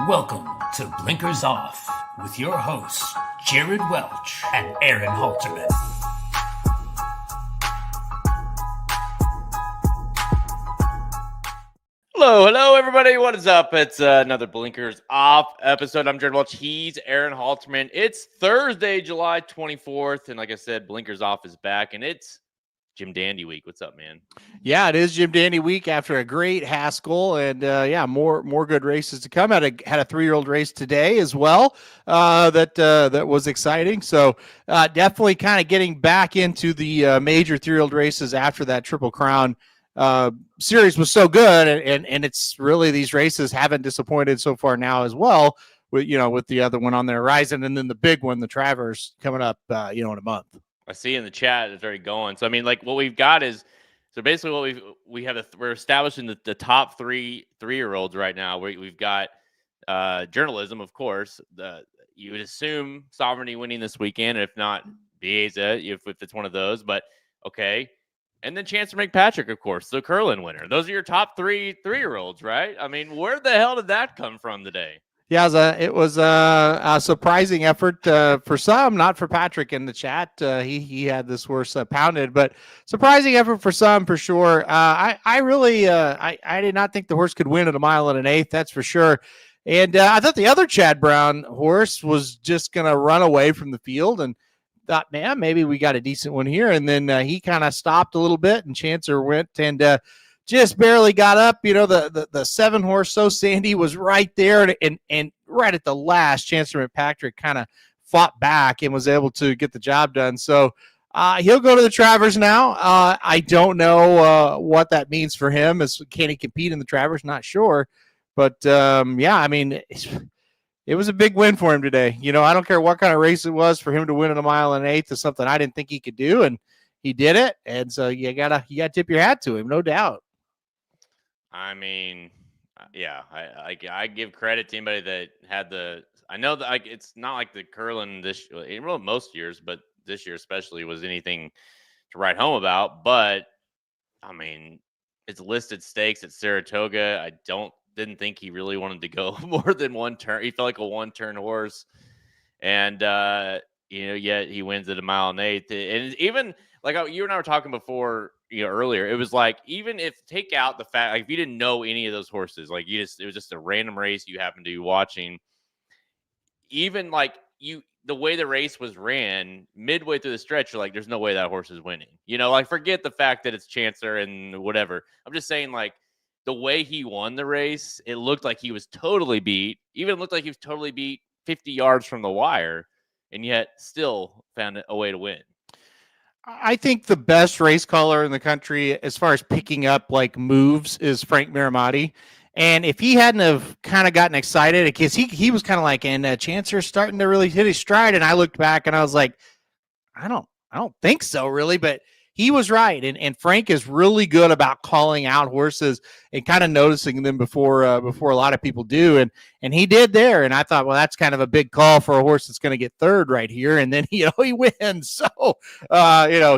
Welcome to Blinkers Off with your hosts, Jared Welch and Aaron Halterman. Hello, everybody. What is up? It's another Blinkers Off episode. I'm Jared Welch. He's Aaron Halterman. It's Thursday, July 24th. And like I said, Blinkers Off is back, and it's Jim Dandy week. What's up, man? Yeah, it is Jim Dandy week after a great Haskell, and more good races to come. Had a 3-year-old race today as well. That was exciting. So definitely kind of getting back into the major 3-year-old races after that Triple Crown series was so good, and it's really these races haven't disappointed so far now as well. With the other one on the horizon, and then the big one, the Travers, coming up in a month. I see in the chat it's already going. So I mean, like what we've got is basically what we're establishing the top 3-year-olds right now. We've got journalism, of course. You would assume Sovereignty winning this weekend, if not Bieza, if it's one of those. But okay, and then Chancer McPatrick, of course, the Curlin winner. Those are your top 3-year-olds, right? I mean, where the hell did that come from today? Yeah, it was a surprising effort for some, not for Patrick in the chat. He had this horse pounded, but surprising effort for some for sure. I did not think the horse could win at 1 1/8. That's for sure. And I thought the other Chad Brown horse was just going to run away from the field, and thought, man, maybe we got a decent one here. And then he kind of stopped a little bit, and Chancer went and just barely got up. The 7-horse So Sandy was right there, and right at the last, Chancer McPatrick kind of fought back and was able to get the job done. So he'll go to the Travers now. I don't know what that means for him. Can he compete in the Travers? Not sure. But, I mean, it was a big win for him today. I don't care what kind of race it was, for him to win at 1 1/8 is something I didn't think he could do, and he did it. And so you gotta tip your hat to him, no doubt. I mean, yeah, I give credit to anybody that had I know that it's not like the Curlin most years, but this year especially was anything to write home about. But I mean, it's listed stakes at Saratoga. I didn't think he really wanted to go more than one turn. He felt like a one-turn horse, and yet he wins at 1 1/8. And even like you and I were talking before, earlier, it was like, even if take out the fact, like if you didn't know any of those horses, like it was just a random race you happened to be watching, even like the way the race was ran midway through the stretch, you're like, there's no way that horse is winning. Like forget the fact that it's Chancer and whatever. I'm just saying, like, the way he won the race, it looked like he was totally beat. Even looked like he was totally beat 50 yards from the wire, and yet still found a way to win. I think the best race caller in the country as far as picking up like moves is Frank Miramati. And if he hadn't have kind of gotten excited, because he was kind of like, and Chancer's starting to really hit his stride. And I looked back and I was like, I don't think so really, but he was right. And Frank is really good about calling out horses and kind of noticing them before a lot of people do. And he did there. And I thought, well, that's kind of a big call for a horse that's going to get third right here. And then, he wins. So,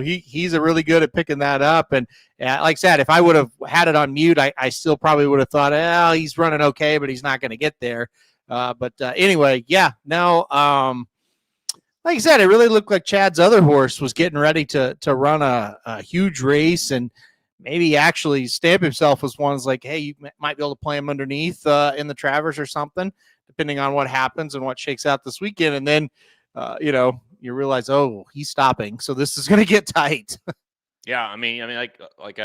he's a really good at picking that up. And like I said, if I would have had it on mute, I still probably would have thought, he's running okay, but he's not going to get there. Anyway, yeah, no, like I said, it really looked like Chad's other horse was getting ready to run a huge race and maybe actually stamp himself as one. Like, hey, you might be able to play him underneath in the Travers or something, depending on what happens and what shakes out this weekend. And then, you realize, oh, he's stopping, so this is going to get tight. Yeah, I mean, like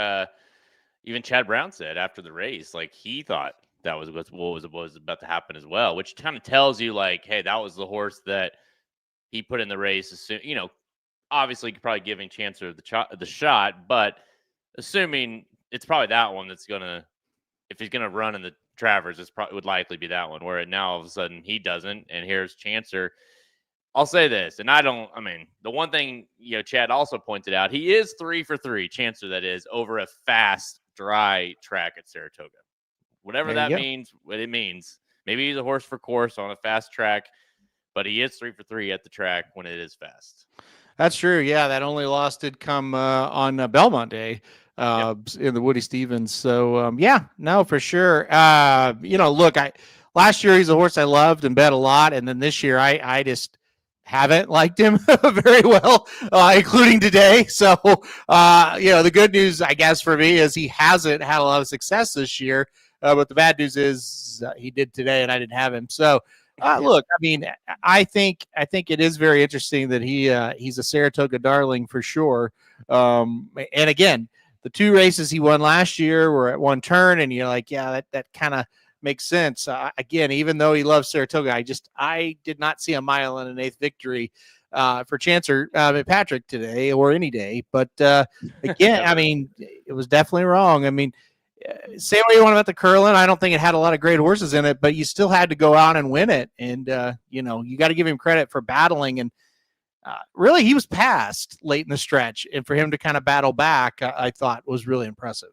even Chad Brown said after the race, like he thought that was what was about to happen as well, which kind of tells you, like, hey, that was the horse that he put in the race. Obviously probably giving Chancer the shot, but assuming it's probably that one that's gonna, if he's gonna run in the Travers, would likely be that one. Where now all of a sudden he doesn't, and here's Chancer. I'll say this, and the one thing Chad also pointed out, he is 3 for 3, Chancer that is, over a fast dry track at Saratoga. Whatever that means, what it means. Maybe he's a horse for course on a fast track, but he is 3 for 3 at the track when it is fast. That's true. Yeah, that only loss did come on Belmont Day in the Woody Stevens. So, no, for sure. Look, last year he's a horse I loved and bet a lot, and then this year I just haven't liked him very well, including today. So, the good news, I guess, for me is he hasn't had a lot of success this year. But the bad news is he did today, and I didn't have him. So, look, I mean, I think it is very interesting that he's a Saratoga darling for sure. And again, the 2 races he won last year were at one turn, and you're like, yeah, that kind of makes sense. Again, even though he loves Saratoga, I did not see a mile and an eighth victory for Chancer Patrick today or any day. But again, I mean, it was definitely wrong. I mean, say what you want about the Curlin. I don't think it had a lot of great horses in it, but you still had to go out and win it. And, you got to give him credit for battling. And really, he was passed late in the stretch. And for him to kind of battle back, I thought was really impressive.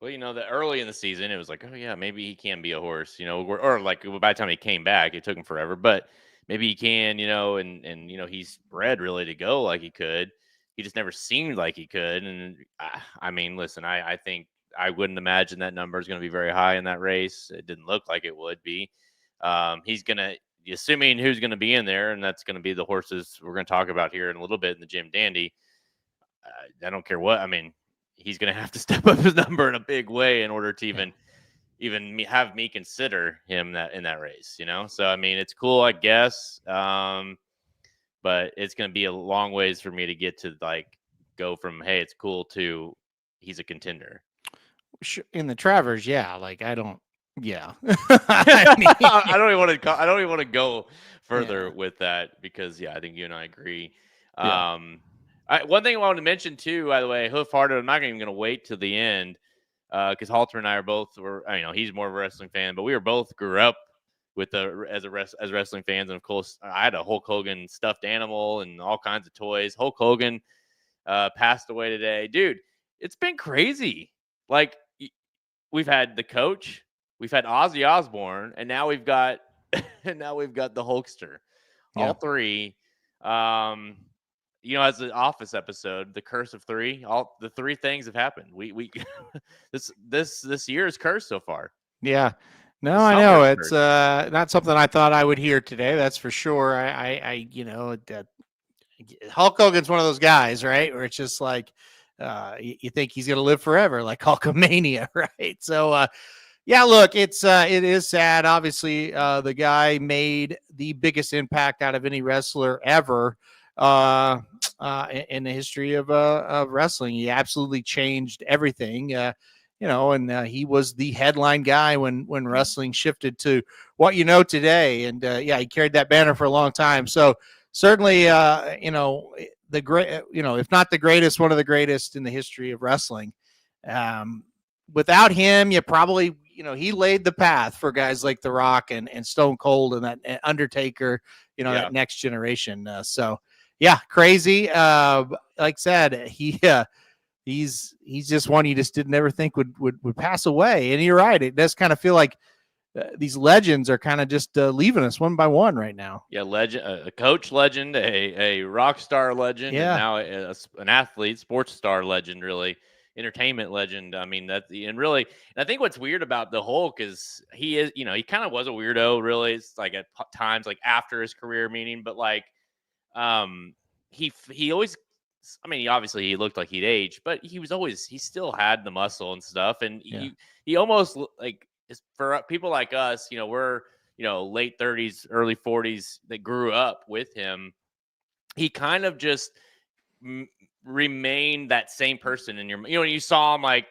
Well, that early in the season, it was like, oh, yeah, maybe he can be a horse, or like by the time he came back, it took him forever, but maybe he can, and he's bred really to go like he could. He just never seemed like he could. And I mean, listen, I think I wouldn't imagine that number is going to be very high in that race. It didn't look like it would be. He's going to, assuming who's going to be in there, and that's going to be the horses we're going to talk about here in a little bit in the Jim Dandy. I don't care what, I mean, he's going to have to step up his number in a big way in order to even have me consider him in that race, So, I mean, it's cool, I guess. But it's going to be a long ways for me to get to go from, hey, it's cool to he's a contender. In the Travers. Yeah. Like, I don't, yeah. I don't even want to go further with that because I think you and I agree. Yeah. One thing I wanted to mention too, by the way, Hoof Hearted, I'm not even going to wait till the end because Halter and I he's more of a wrestling fan, but we grew up with as wrestling fans, and of course, I had a Hulk Hogan stuffed animal and all kinds of toys. Hulk Hogan passed away today, dude. It's been crazy. Like we've had the Coach, we've had Ozzy Osbourne, and now we've got the Hulkster. Yeah. All three. As the Office episode, The Curse of Three, all the 3 things have happened. We this year's curse so far. Yeah. No, I know it's not something I thought I would hear today. That's for sure. Hulk Hogan's one of those guys, right? Where it's just like you think he's going to live forever, like Hulkamania, right? So, look, it is sad. Obviously, the guy made the biggest impact out of any wrestler ever. In the history of wrestling. He absolutely changed everything, and he was the headline guy when wrestling shifted to what today. And he carried that banner for a long time. So certainly, the great, if not the greatest, one of the greatest in the history of wrestling. Without him, you probably, he laid the path for guys like The Rock and Stone Cold and that Undertaker, that next generation. Crazy. Like I said, he's just one you just didn't ever think would pass away. And you're right. It does kind of feel like these legends are kind of just leaving us one by one right now. Yeah. Legend, a coach legend, a rock star legend, and now an athlete, sports star legend, really entertainment legend. I mean, and I think what's weird about the Hulk is he is, he kind of was a weirdo, really. It's like at times, like after his career, meaning, but like, he always, I mean, he looked like he'd aged, but he still had the muscle and stuff. And he almost like, for people like us, we're, late 30s, early 40s that grew up with him. He kind of just remained that same person in your, when you saw him like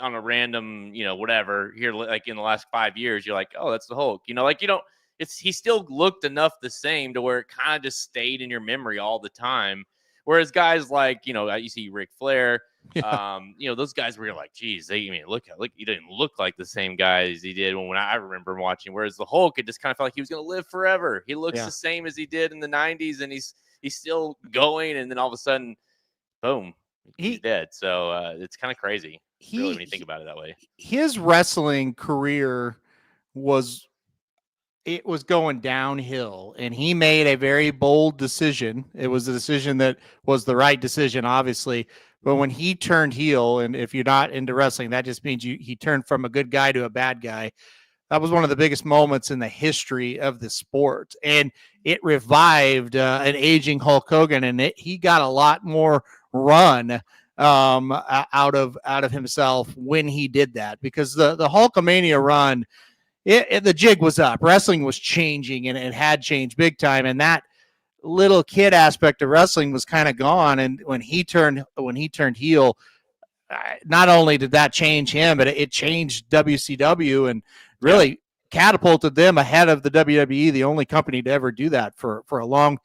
on a random, whatever here, like in the last 5 years, you're like, oh, that's the Hulk, he still looked enough the same to where it kind of just stayed in your memory all the time. Whereas guys like, you see Ric Flair, those guys where you're like, geez, look, he didn't look like the same guy as he did when I remember watching. Whereas the Hulk, it just kind of felt like he was going to live forever. He looks the same as he did in the 90s, and he's still going. And then all of a sudden, boom, he's dead. So it's kind of crazy, really, when you think about it that way. His wrestling career was going downhill, and he made a very bold decision. It was a decision that was the right decision, obviously. But when he turned heel, and if you're not into wrestling, that just means he turned from a good guy to a bad guy. That was one of the biggest moments in the history of the sport, and it revived an aging Hulk Hogan, and he got a lot more run out of himself when he did that, because the Hulkamania run, the jig was up. Wrestling was changing, and it had changed big time, and that little kid aspect of wrestling was kind of gone. And when he turned heel, not only did that change him, but it changed WCW and really catapulted them ahead of the WWE, the only company to ever do that for a long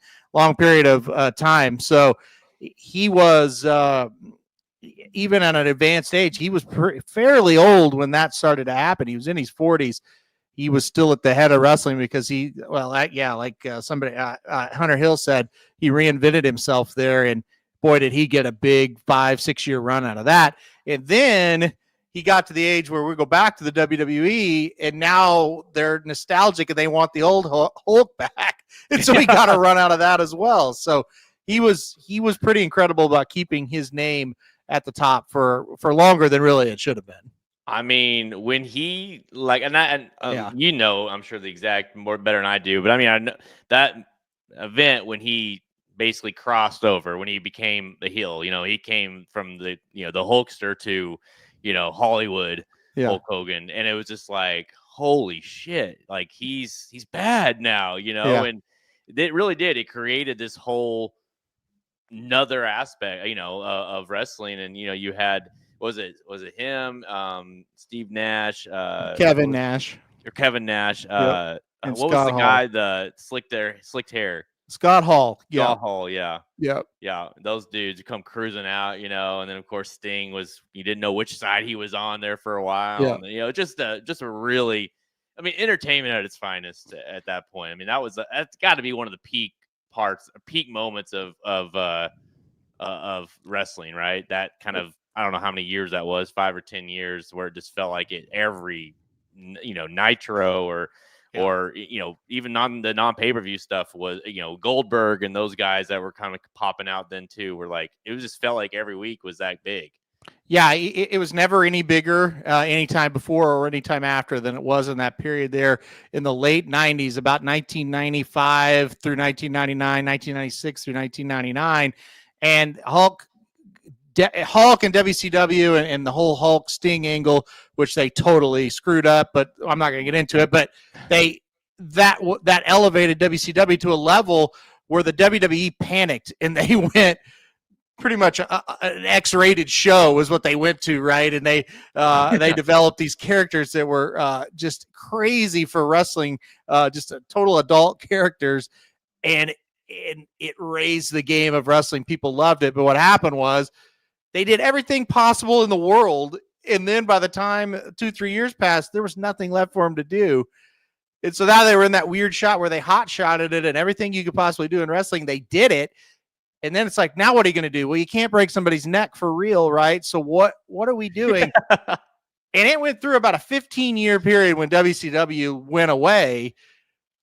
period of time. So he was, even at an advanced age, he was fairly old when that started to happen. He was in his 40s. He was still at the head of wrestling because somebody, Hunter Hill said, he reinvented himself there, and boy, did he get a big 5-6 year run out of that. And then he got to the age where we go back to the WWE, and now they're nostalgic and they want the old Hulk back. And so he got a run out of that as well. So he was pretty incredible about keeping his name at the top for longer than really it should have been. I mean, when he I'm sure the exact better than I do, but I mean, I know that event when he basically crossed over, when he became the heel. He came from the the Hulkster to Hollywood Hulk Hogan, and it was just like, holy shit, like he's bad now, and it really did. It created this whole another aspect, of wrestling, and you had. Was it him? Steve Nash, Kevin Nash. What And was Scott the Hall. guy? The slicked hair. Scott Hall. Yeah. Scott Hall. Yeah. Yep. Yeah. Those dudes come cruising out, and then of course Sting you didn't know which side he was on there for a while. Yeah. And, just a really, entertainment at its finest at that point. I mean, that's got to be one of the peak moments of wrestling, right? That kind of, I don't know how many years that was, 5 or 10 years, where it just felt like every, Nitro or even the non-pay-per-view stuff was, Goldberg and those guys that were kind of popping out then too, were like, it just felt like every week was that big. Yeah, it was never any bigger any time before or any time after than it was in that period there in the late 90s, about 1995 through 1999, 1996 through 1999. And Hulk and WCW and the whole Hulk Sting angle, which they totally screwed up, but I'm not going to get into it. But that elevated WCW to a level where the WWE panicked and they went pretty much an X-rated show is what they went to, right? And they developed these characters that were just crazy for wrestling, just a total adult characters, and it raised the game of wrestling. People loved it, but what happened was they did everything possible in the world, and then by the time 2-3 years passed, there was nothing left for them to do. And so now they were in that weird shot where they hot-shotted it, and everything you could possibly do in wrestling, they did it. And then it's like, now what are you going to do? Well, you can't break somebody's neck for real, right? So what are we doing? And it went through about a 15-year period when WCW went away,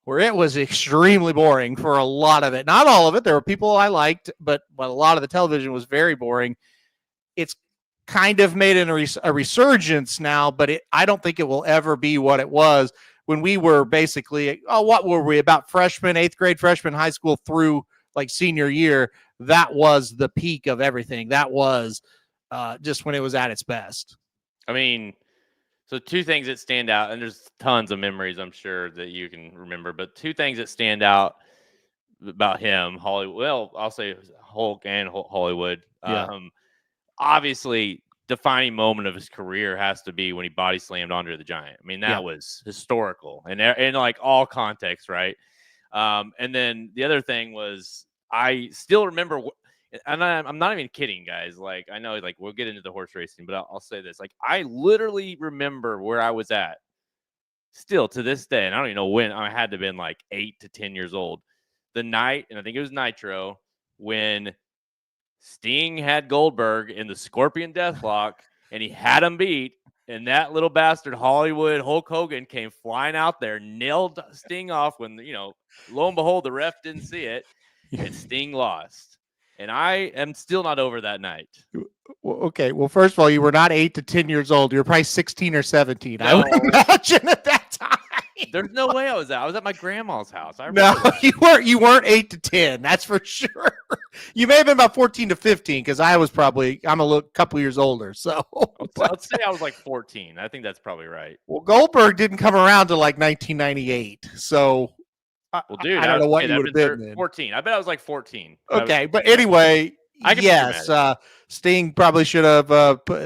where it was extremely boring for a lot of it. Not all of it. There were people I liked, but a lot of the television was very boring. It's kind of made a resurgence now, but I don't think it will ever be what it was when we were basically, what were we, about freshmen, 8th grade freshman, high school through like senior year. That was the peak of everything. That was just when it was at its best. I mean, so two things that stand out, and there's tons of memories I'm sure that you can remember, but two things that stand out about him, Hollywood. Well, I'll say Hulk and Hollywood. Yeah. Obviously, defining moment of his career has to be when he body slammed Andre the Giant. I mean, that was historical and in like all contexts, right? And then the other thing was, I still remember, and I'm not even kidding, guys. Like, I know, like, we'll get into the horse racing, but I'll say this. Like, I literally remember where I was at still to this day, and I don't even know when. I had to have been like 8 to 10 years old. The night, and I think it was Nitro, when Sting had Goldberg in the Scorpion Deathlock, and he had him beat, and that little bastard Hollywood Hulk Hogan came flying out there, nailed Sting off when, lo and behold, the ref didn't see it, and Sting lost. And I am still not over that night. Okay. Well, first of all, you were not 8 to 10 years old. You were probably 16 or 17. No. I would imagine at that time. There's no way I was out. I was at my grandma's house. I No, remember you weren't 8 to 10. That's for sure. You may have been about 14 to 15 because I'm a couple years older. So let's say I was like 14. I think that's probably right. well, Goldberg didn't come around to like 1998. So well, dude, I don't know what you would have been then. 14. I bet I was like 14. Okay, but anyway, yes, Sting probably should have.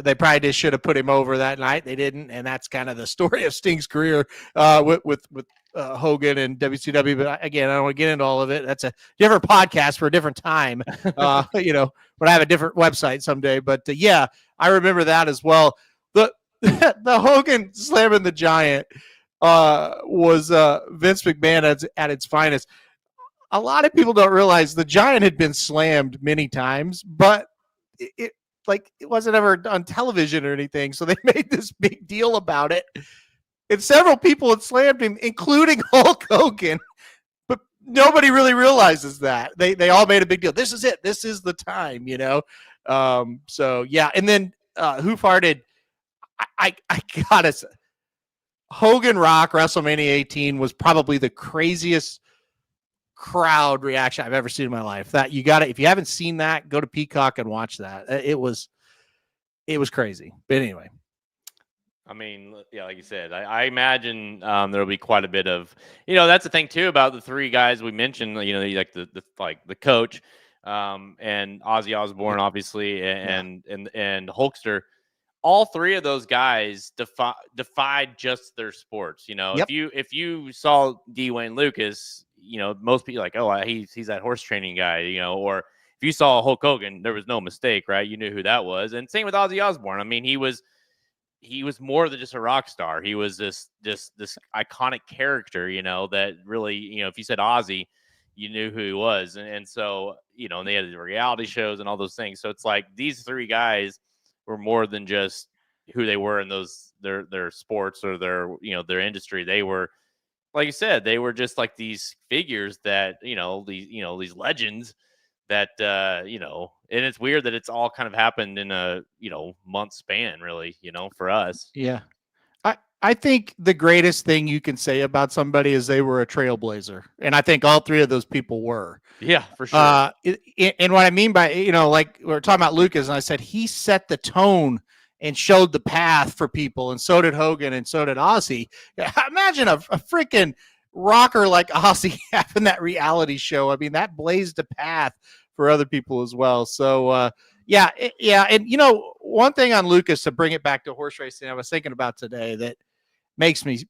They probably should have put him over that night. They didn't, and that's kind of the story of Sting's career with Hogan and WCW. But again, I don't want to get into all of it. That's a different podcast for a different time. But I have a different website someday. But yeah, I remember that as well. The Hogan slamming the Giant was Vince McMahon at its finest. A lot of people don't realize the Giant had been slammed many times, but it wasn't ever on television or anything. So they made this big deal about it. And several people had slammed him, including Hulk Hogan. But nobody really realizes that. They all made a big deal. This is it. This is the time, So yeah. And then who farted? I gotta say, Hogan Rock WrestleMania 18 was probably the craziest crowd reaction I've ever seen in my life. That you got to, if you haven't seen that, go to Peacock and watch that. It was crazy. But anyway, I mean, yeah, like you said, I imagine there'll be quite a bit of, that's the thing too about the three guys we mentioned. Like the coach, and Ozzy Osbourne, obviously, and Hulkster. All three of those guys defied just their sports. Yep. If you saw D. Wayne Lucas, most people like, oh, he's that horse training guy, or if you saw Hulk Hogan, there was no mistake, right? You knew who that was. And same with Ozzy Osbourne. I mean, he was more than just a rock star. He was this iconic character, that really, if you said Ozzy, you knew who he was. And so, and they had the reality shows and all those things. So it's like these three guys were more than just who they were in their sports or their industry. They were, like you said, they were just like these figures that, these legends that, and it's weird that it's all kind of happened in a, month span, really, for us. Yeah. I think the greatest thing you can say about somebody is they were a trailblazer. And I think all three of those people were. Yeah, for sure. And what I mean by, like we were talking about Lucas, and I said he set the tone and showed the path for people, and so did Hogan, and so did Ozzy. Imagine a freaking rocker like Ozzy having that reality show. I mean, that blazed a path for other people as well. So, yeah. And, one thing on Lucas, to bring it back to horse racing, I was thinking about today that makes me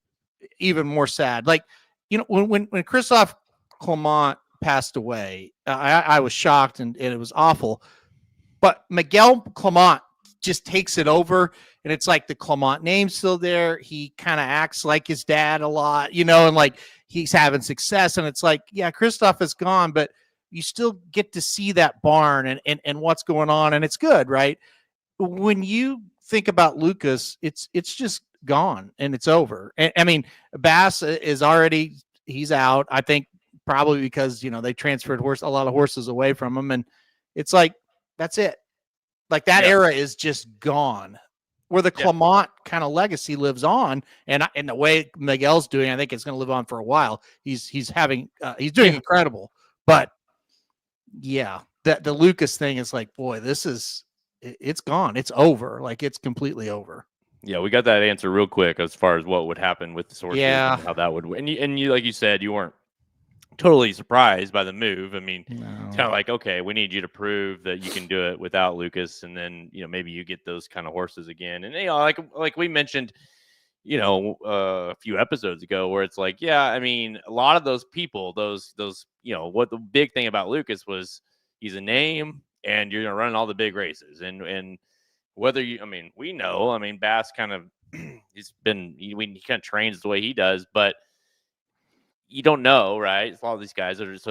even more sad. Like, when Christophe Clement passed away, I was shocked and it was awful. But Miguel Clement just takes it over, and it's like the Clement name's still there. He kind of acts like his dad a lot, and like he's having success. And it's like, yeah, Christophe is gone, but you still get to see that barn and what's going on, and it's good, right? When you think about Lucas, it's just gone and it's over. And I mean, Bass is he's out. I think probably because they transferred a lot of horses away from him, and it's like that's it. Like that era is just gone. Where the Clement kind of legacy lives on, and the way Miguel's doing, I think it's going to live on for a while. He's doing incredible, but yeah, the Lucas thing is like, boy, it's gone. It's over. Like it's completely over. Yeah, we got that answer real quick as far as what would happen with the sources and how that would. And you, like you said, you weren't totally surprised by the move. I mean, It's kind of like, okay, we need you to prove that you can do it without Lucas, and then maybe you get those kind of horses again. And like we mentioned, a few episodes ago, where it's like, yeah, I mean, a lot of those people, those what the big thing about Lucas was, he's a name, and you're gonna run all the big races, and whether we know, Bass kind of he kind of trains the way he does, but you don't know, right? It's a lot of these guys if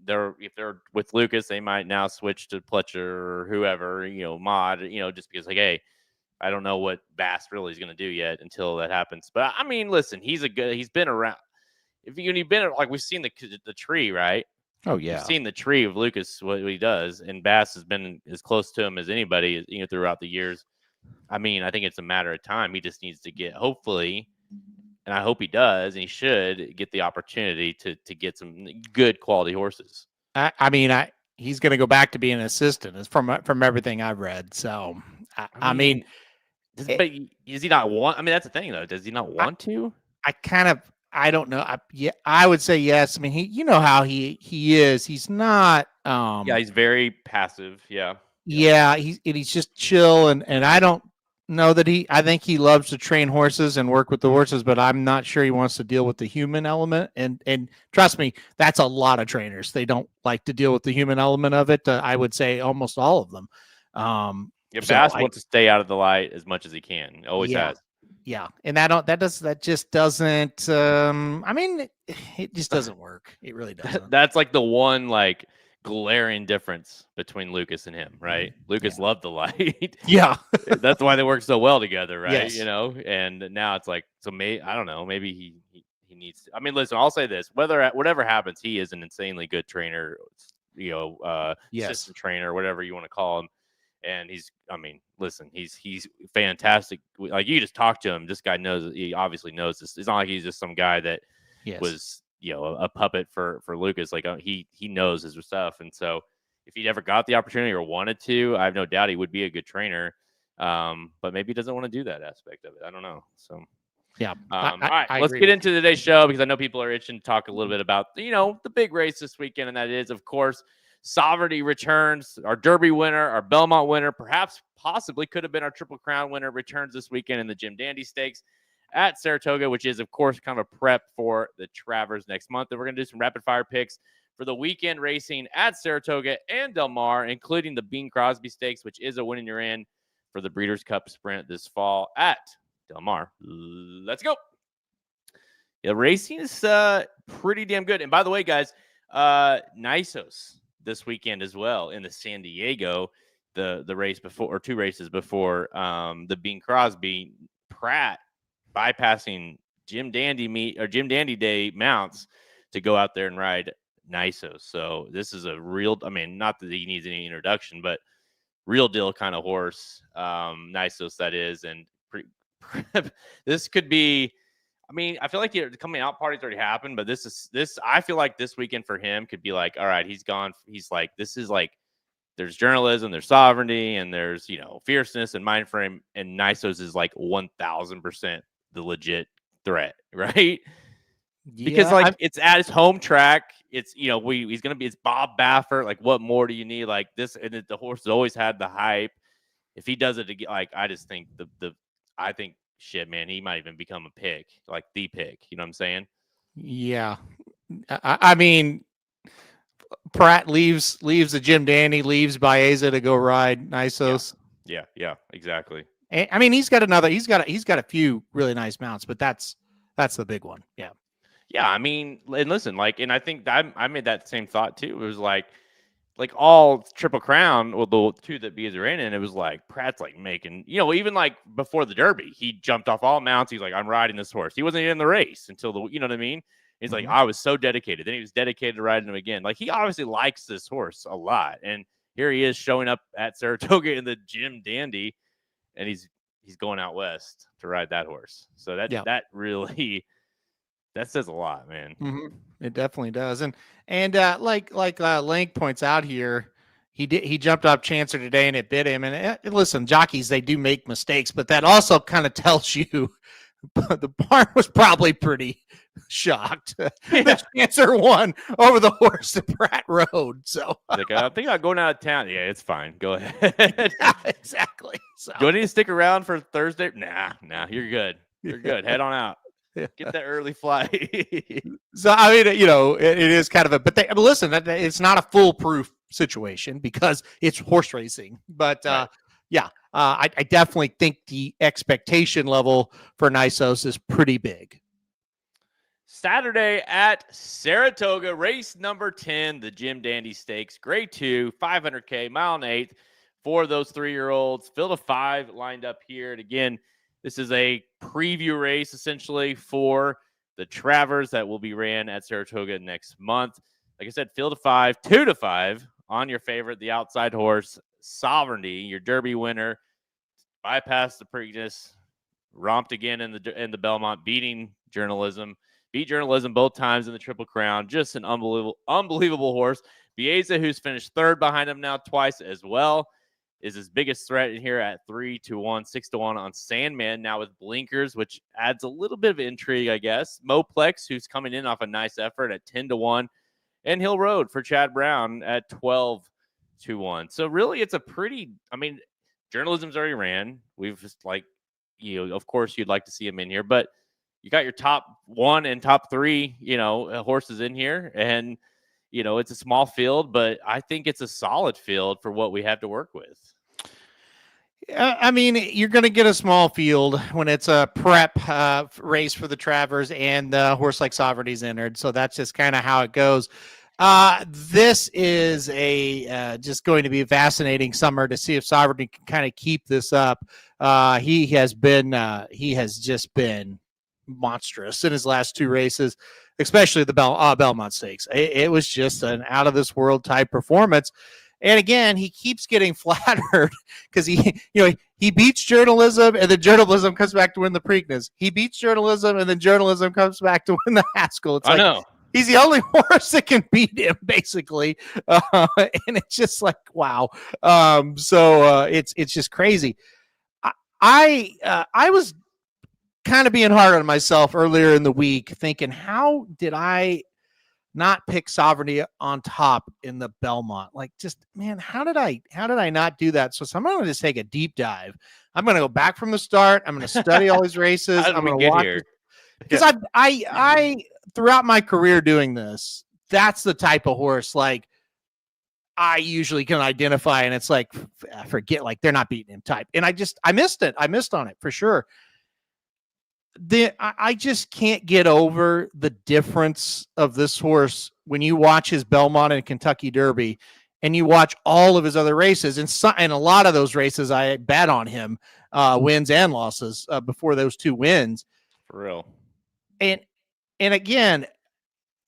they're with Lucas, they might now switch to Pletcher or whoever, Mod, just because like, hey, I don't know what Bass really is going to do yet until that happens. But I mean, listen, he's been around. You've been like, we've seen the tree, right? Oh yeah, we've seen the tree of Lucas, what he does, and Bass has been as close to him as anybody, throughout the years. I mean, I think it's a matter of time. He just needs to get, hopefully, and I hope he does, and he should get the opportunity to get some good quality horses. He's going to go back to being an assistant, is from everything I've read. So, I mean, but is he not want? I mean, that's the thing, though. Does he not want to? I don't know. I would say yes. I mean, you know how he is. He's not. He's very passive. Yeah. Yeah, he's just chill, and I don't know that I think he loves to train horses and work with the horses, but I'm not sure he wants to deal with the human element. And trust me, that's a lot of trainers. They don't like to deal with the human element of it. I would say almost all of them. Bass wants to stay out of the light as much as he can. Always has. Yeah, and that just doesn't. I mean, it just doesn't work. It really doesn't. That's like the one glaring difference between Lucas and him, right? Lucas loved the light. Yeah. That's why they work so well together, right? Yes. You know, and now it's like, so I don't know, maybe he needs to. I mean, listen, I'll say this, whatever happens, he is an insanely good trainer, assistant trainer, whatever you want to call him. And he's fantastic. Like, you just talk to him, this guy knows, he obviously knows this. It's not like he's just some guy that was a puppet for Lucas. Like, he knows his stuff. And so if he ever got the opportunity or wanted to, I have no doubt he would be a good trainer. But maybe he doesn't want to do that aspect of it. I don't know. So yeah. All right, let's get into today's show, because I know people are itching to talk a little bit about, the big race this weekend. And that is, of course, Sovereignty returns. Our Derby winner, our Belmont winner, possibly could have been our Triple Crown winner, returns this weekend in the Jim Dandy Stakes at Saratoga, which is, of course, kind of a prep for the Travers next month. And we're going to do some rapid fire picks for the weekend racing at Saratoga and Del Mar, including the Bing Crosby Stakes, which is a win in your end for the Breeders' Cup Sprint this fall at Del Mar. Let's go. Yeah, racing is pretty damn good. And by the way, guys, Nisos this weekend as well in the San Diego, the race before, or two races before the Bing Crosby. Pratt bypassing Jim Dandy Day mounts to go out there and ride Nisos. So this is a real, I mean, not that he needs any introduction, but real deal kind of horse. Nisos, that is. And this could be, I mean, I feel like the coming out party's already happened, but I feel like this weekend for him could be like, all right, he's gone. He's like, this is like, there's journalism, there's sovereignty, and there's, fierceness and mind frame. And Nisos is like 1000% the legit threat, right? Yeah, because it's at his home track. It's, he's going to be, it's Bob Baffert. Like, what more do you need? Like this, and the horse has always had the hype. If he does it again, like, I just think I think, shit, man, he might even become a pick, like the pick. You know what I'm saying? Yeah. I mean, Pratt leaves the Jim Dandy, leaves Baeza to go ride Nisos. Yeah, exactly. And, I mean, he's got a few really nice mounts, but that's the big one. Yeah. Yeah, I mean, and listen, and I think I made that same thought too. It was like all Triple Crown, well, the two that Bees are in, and it was like Pratt's like making, even like before the Derby, he jumped off all mounts. He's like, I'm riding this horse. He wasn't in the race until you know what I mean? He's like, I was so dedicated. Then he was dedicated to riding him again. Like, he obviously likes this horse a lot. And here he is showing up at Saratoga in the Jim Dandy, and he's going out west to ride that horse. So that really, that says a lot, man. Mm-hmm. It definitely does. And like Link points out here, he jumped off Chancer today and it bit him. And listen, jockeys, they do make mistakes, but that also kind of tells you the barn was probably pretty shocked that Chancer won over the horse that Pratt rode. So like, I think I'm going out of town. Yeah, it's fine. Go ahead. Yeah, exactly. So, do I need to stick around for Thursday? Nah, you're good. You're good. Head on out. Get that early flight. So, I mean, it is kind of but listen, it's not a foolproof situation because it's horse racing. But right. I definitely think the expectation level for Nisos is pretty big. Saturday at Saratoga, race number 10, the Jim Dandy Stakes, grade 2, 500K, mile and eighth for those 3-year-olds. Field of 5 lined up here. And again, this is a preview race essentially for the Travers that will be ran at Saratoga next month. Like I said, field of 5, 2-5 on your favorite, the outside horse, Sovereignty, your Derby winner. Bypass the Preakness, romped again in the Belmont, beat journalism both times in the Triple Crown. Just an unbelievable horse. Bieza, who's finished third behind him now twice as well, is his biggest threat in here at 3-1, 6-1 on Sandman, now with blinkers, which adds a little bit of intrigue, I guess. Moplex, who's coming in off a nice effort at 10-1, and Hill Road for Chad Brown at 12-1. So really, it's a pretty, journalism's already ran. We've just of course you'd like to see him in here, but you got your top 1 and top 3, horses in here, and it's a small field, but I think it's a solid field for what we have to work with. You're going to get a small field when it's a prep race for the Travers and a horse like Sovereignty's entered. So that's just kind of how it goes. This is just going to be a fascinating summer to see if Sovereignty can kind of keep this up. He has just been monstrous in his last 2 races, especially the Belmont Stakes. It was just an out of this world type performance. And again, he keeps getting flattered because he beats journalism, and then journalism comes back to win the Preakness. He beats journalism, and then journalism comes back to win the Haskell. I know. He's the only horse that can beat him, basically, and it's just like wow. It's just crazy. I was kind of being hard on myself earlier in the week, thinking, how did I not pick Sovereignty on top in the Belmont? Like, just man, how did I not do that? So I'm going to just take a deep dive. I'm going to go back from the start. I'm going to study all these races. I'm going to watch it because I throughout my career doing this, that's the type of horse like I usually can identify, and it's like forget, like they're not beating him type. And I missed it. I missed on it for sure. I just can't get over the difference of this horse when you watch his Belmont and Kentucky Derby and you watch all of his other races. And a lot of those races, I bet on him wins and losses before those 2 wins. For real. And again,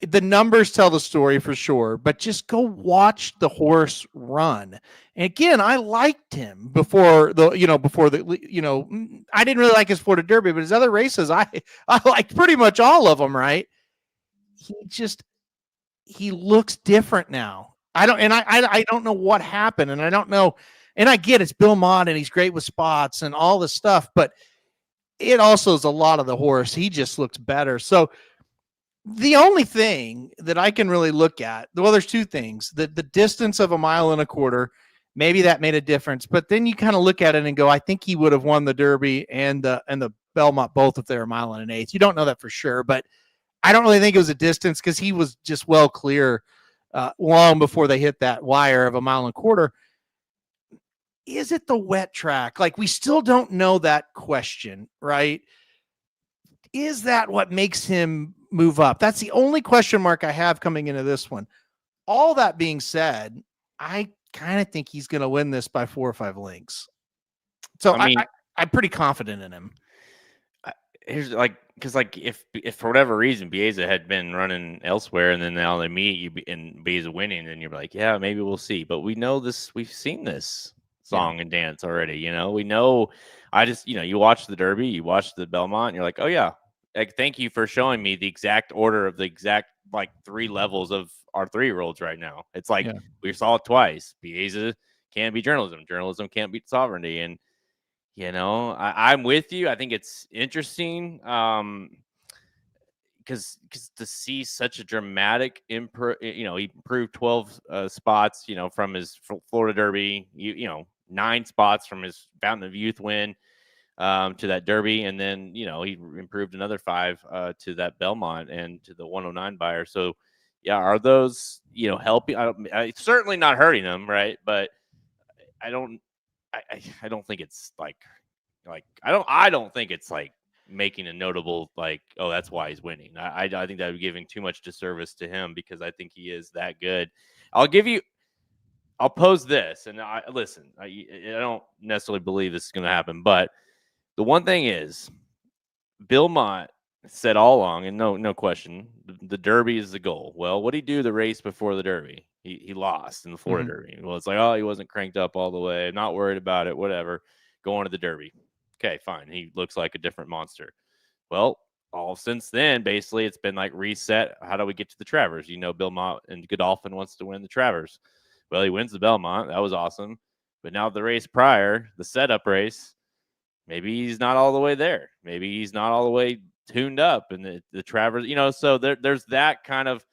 the numbers tell the story for sure, but just go watch the horse run. And again, I liked him before I didn't really like his Florida Derby, but his other races, I liked pretty much all of them. Right. He looks different now. I don't know what happened, and I don't know. And I get it's Bill Mott and he's great with spots and all this stuff, but it also is a lot of the horse. He just looks better. So the only thing that I can really look at, well, there's 2 things. The distance of 1.25 miles, maybe that made a difference. But then you kind of look at it and go, I think he would have won the Derby and the Belmont both if they were 1 1/8 miles. You don't know that for sure, but I don't really think it was a distance because he was just well clear long before they hit that wire of 1.25 miles. Is it the wet track? Like, we still don't know that question, right? Is that what makes him move up? That's the only question mark I have coming into this one. All that being said, I kind of think he's going to win this by 4 or 5 lengths. So I'm pretty confident in him. Here's because if for whatever reason Bieza had been running elsewhere and then now they meet and Bieza winning, then you're like, yeah, maybe we'll see. But we know this. We've seen this song and dance already. We know. You watch the Derby, you watch the Belmont, and you're like, oh yeah. Like, thank you for showing me the exact order of the exact 3 levels of our 3-year-olds right now. It's like we saw it twice. Bieza can't beat journalism. Journalism can't beat Sovereignty. And I'm with you. I think it's interesting because to see such a dramatic he improved 12 spots, from his Florida Derby, 9 spots from his Fountain of Youth win. To that Derby, and then he improved another 5 to that Belmont and to the 109 buyer. So yeah, are those helping? I certainly not hurting them, right? But I don't think it's I don't think it's making a notable oh, that's why he's winning. I think that would be giving too much disservice to him because I think he is that good. I'll pose this, and I don't necessarily believe this is going to happen, but the one thing is, Bill Mott said all along, and no question, the Derby is the goal. Well, what did he do the race before the Derby? He lost in the Florida Derby. Well, it's he wasn't cranked up all the way. Not worried about it. Whatever. Going to the Derby. Okay, fine. He looks like a different monster. Well, all since then, basically, it's been like reset. How do we get to the Travers? Belmont and Godolphin wants to win the Travers. Well, he wins the Belmont. That was awesome. But now the race prior, the setup race, maybe he's not all the way there. Maybe he's not all the way tuned up. And the Travers, so there's that kind of,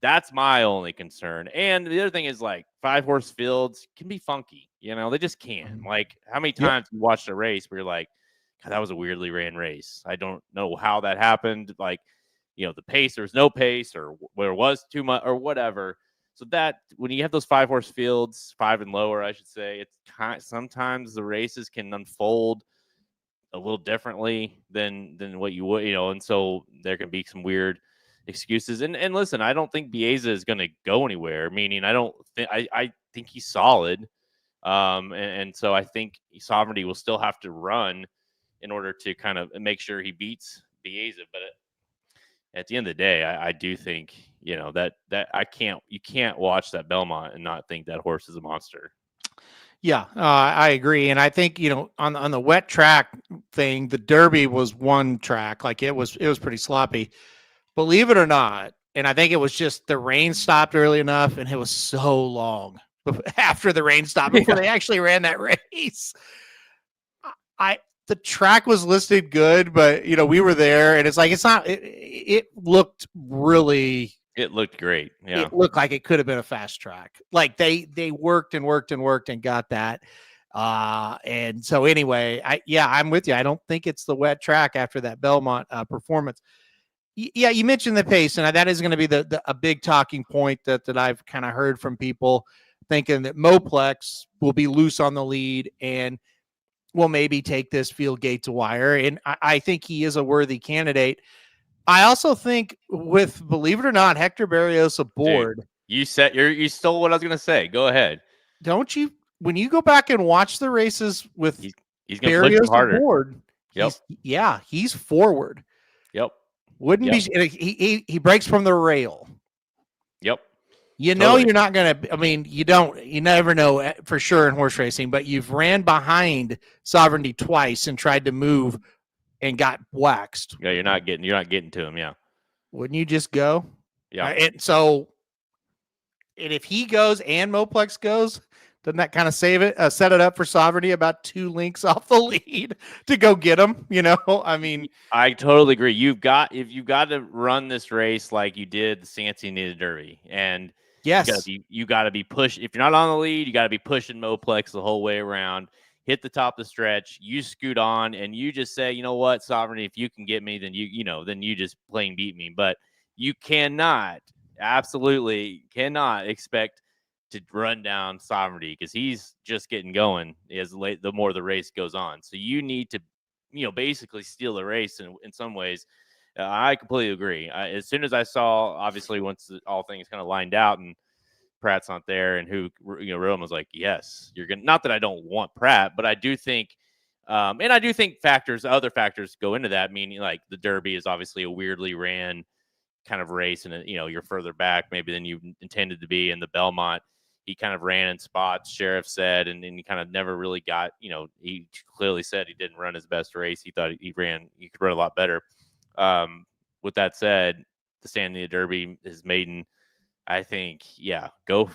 that's my only concern. And the other thing is, like, 5-horse fields can be funky. They just can. Like, how many times you watched a race where you're like, God, that was a weirdly ran race. I don't know how that happened. Like, the pace, there was no pace, or where it was too much, or whatever. So that when you have those 5-horse fields, 5 and lower, I should say, it's sometimes the races can unfold a little differently than what you would, and so there can be some weird excuses. And listen, I don't think Bieza is going to go anywhere. Meaning, I think he's solid. And so I think Sovereignty will still have to run in order to kind of make sure he beats Bieza. But at the end of the day, I do think, that you can't watch that Belmont and not think that horse is a monster. Yeah, I agree. And I think, on the wet track thing, the Derby was one track. Like, it was pretty sloppy, believe it or not. And I think it was just the rain stopped early enough, and it was so long after the rain stopped before they actually ran that race. The track was listed good, but we were there, and it's like, it looked really. It looked great. Yeah. It looked like it could have been a fast track. Like, they worked and worked and worked and got that. And so anyway, I'm with you. I don't think it's the wet track after that Belmont performance. Yeah, you mentioned the pace, and that is going to be a big talking point that I've kind of heard from people thinking that Moplex will be loose on the lead and will maybe take this field gate to wire. And I think he is a worthy candidate. I also think, with, believe it or not, Hector Barrios aboard. Dude, you stole what I was going to say. Go ahead. Don't you? When you go back and watch the races with he's going to push him harder. Aboard, he's forward. Yep. Wouldn't be he breaks from the rail. Yep. Totally. You're not going to, you never know for sure in horse racing, but you've ran behind Sovereignty twice and tried to move and got waxed. Yeah, you're not getting to him. Yeah. Wouldn't you just go? Yeah. And if he goes and Moplex goes, doesn't that kind of set it up for Sovereignty about 2 links off the lead to go get him? I totally agree. You've got to run this race like you did the Cincinnati Derby, and yes, you got to be pushing. If you're not on the lead, you got to be pushing Moplex the whole way around. Hit the top of the stretch, you scoot on, and you just say, you know what, Sovereignty, if you can get me, then then you just plain beat me. But you absolutely cannot expect to run down Sovereignty, because he's just getting going the more the race goes on. So you need to, basically steal the race in some ways. I completely agree. As soon as I saw, obviously, once all things kind of lined out and Pratt's not there, and who Rowan was like, yes, you're gonna. Not that I don't want Pratt, but I do think, and I do think other factors go into that. Meaning, like, the Derby is obviously a weirdly ran kind of race, and you're further back maybe than you intended to be. In the Belmont, he kind of ran in spots, Sheriff said, and he kind of never really got. He clearly said he didn't run his best race. He thought he could run a lot better. With that said, the Cincinnati Derby, his maiden. I think, go.